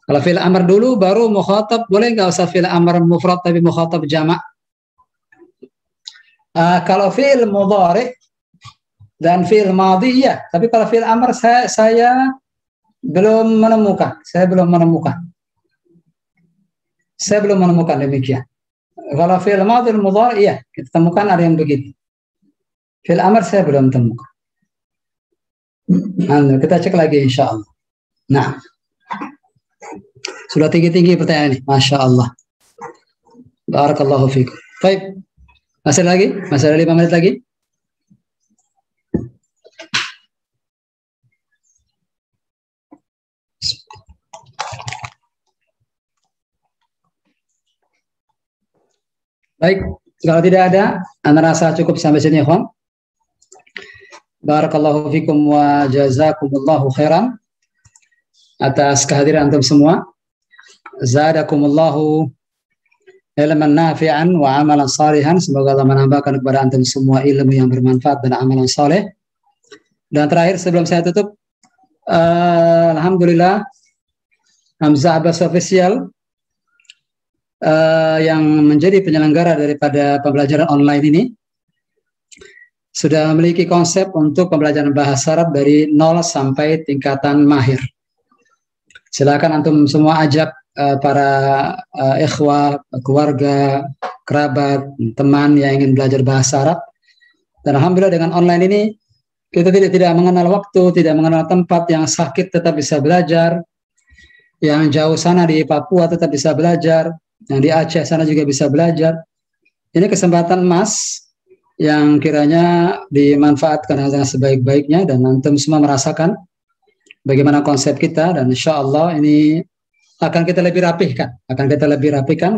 Kalau fi'il amr dulu baru mukhatab, boleh nggak usah fi'il amr mufrad tapi mukhatab jamak? Kalau fi'il mudhari dan fi'il madhi ya, tapi kalau fi'il amr saya belum menemukan. Saya belum menemukan demikian. Kalau fi'il madhi dan mudhari iya, kita temukan ada yang begitu. Fi'il amr saya belum temukan. Nah, kita cek lagi insya Allah. Nah, sudah tinggi pertanyaan ini, masya Allah. Barakallahu fiikum. Baik, masih ada 5 menit lagi. Baik, kalau tidak ada, Anda rasa cukup sampai sini, ikhwan. Barakallahu fikum wa jazakumullahu khairan atas kehadiran antum semua. Zadakumullahu ilman nafi'an wa amalan salihan. Semoga Allah menambahkan kepada antum semua ilmu yang bermanfaat dan amalan saleh. Dan terakhir sebelum saya tutup, alhamdulillah Hamzah Abbas Official yang menjadi penyelenggara daripada pembelajaran online ini sudah memiliki konsep untuk pembelajaran bahasa Arab dari 0 sampai tingkatan mahir. Silakan antum semua ajak para ikhwah, keluarga, kerabat, teman yang ingin belajar bahasa Arab. Dan alhamdulillah dengan online ini kita tidak mengenal waktu, tidak mengenal tempat. Yang sakit tetap bisa belajar, yang jauh sana di Papua tetap bisa belajar, yang di Aceh sana juga bisa belajar. Ini kesempatan emas yang kiranya dimanfaatkan dengan sebaik-baiknya, dan antum semua merasakan bagaimana konsep kita, dan insya Allah ini akan kita lebih rapihkan,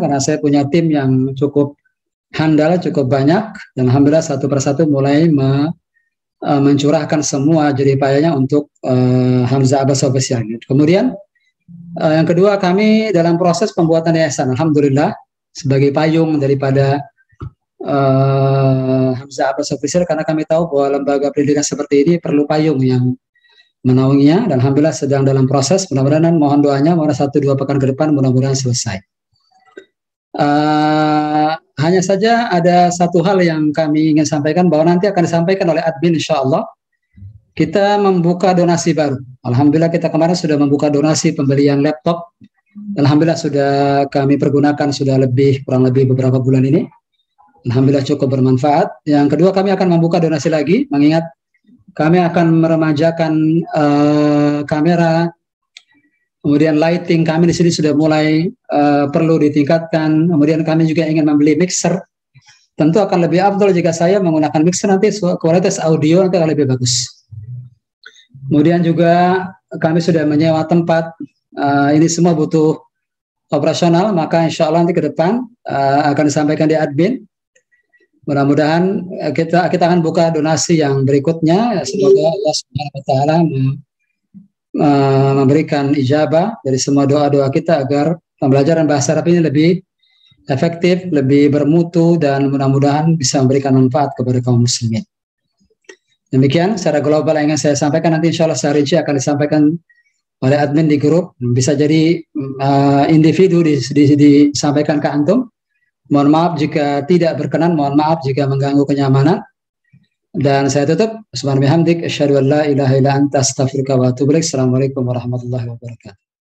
karena saya punya tim yang cukup handal, cukup banyak, dan alhamdulillah satu persatu mulai mencurahkan semua jerih payahnya untuk Hamzah Abbas Official. Kemudian yang kedua, kami dalam proses pembuatan yayasan, alhamdulillah sebagai payung daripada Hamzah Abbas Official, karena kami tahu bahwa lembaga pendidikan seperti ini perlu payung yang menaunginya, dan alhamdulillah sedang dalam proses. Mudah-mudahan, mohon doanya, mohon 1-2 pekan ke depan mudah-mudahan selesai. Hanya saja ada satu hal yang kami ingin sampaikan, bahwa nanti akan disampaikan oleh admin insya Allah kita membuka donasi baru. Alhamdulillah kita kemarin sudah membuka donasi pembelian laptop. Alhamdulillah sudah kami pergunakan sudah kurang lebih beberapa bulan ini. Alhamdulillah cukup bermanfaat. Yang kedua, kami akan membuka donasi lagi, mengingat kami akan meremajakan kamera, kemudian lighting kami di sini sudah mulai perlu ditingkatkan. Kemudian kami juga ingin membeli mixer. Tentu akan lebih afdol jika saya menggunakan mixer, nanti kualitas audio nanti akan lebih bagus. Kemudian juga kami sudah menyewa tempat. Ini semua butuh operasional, maka insya Allah nanti ke depan akan disampaikan di admin. Mudah-mudahan kita akan buka donasi yang berikutnya. Semoga Allah Subhanahu wa Ta'ala memberikan ijabah dari semua doa-doa kita agar pembelajaran bahasa Arab ini lebih efektif, lebih bermutu, dan mudah-mudahan bisa memberikan manfaat kepada kaum muslimin. Demikian secara global yang ingin saya sampaikan. Nanti insya Allah secara rinci akan disampaikan oleh admin di grup. Bisa jadi individu disampaikan ke antum. Mohon maaf jika tidak berkenan, mohon maaf jika mengganggu kenyamanan. Dan saya tutup. Subhanallah bihamdik, asyhadu an la ilaha illa anta astaghfiruka wa atubu ilaik. Assalamualaikum warahmatullahi wabarakatuh.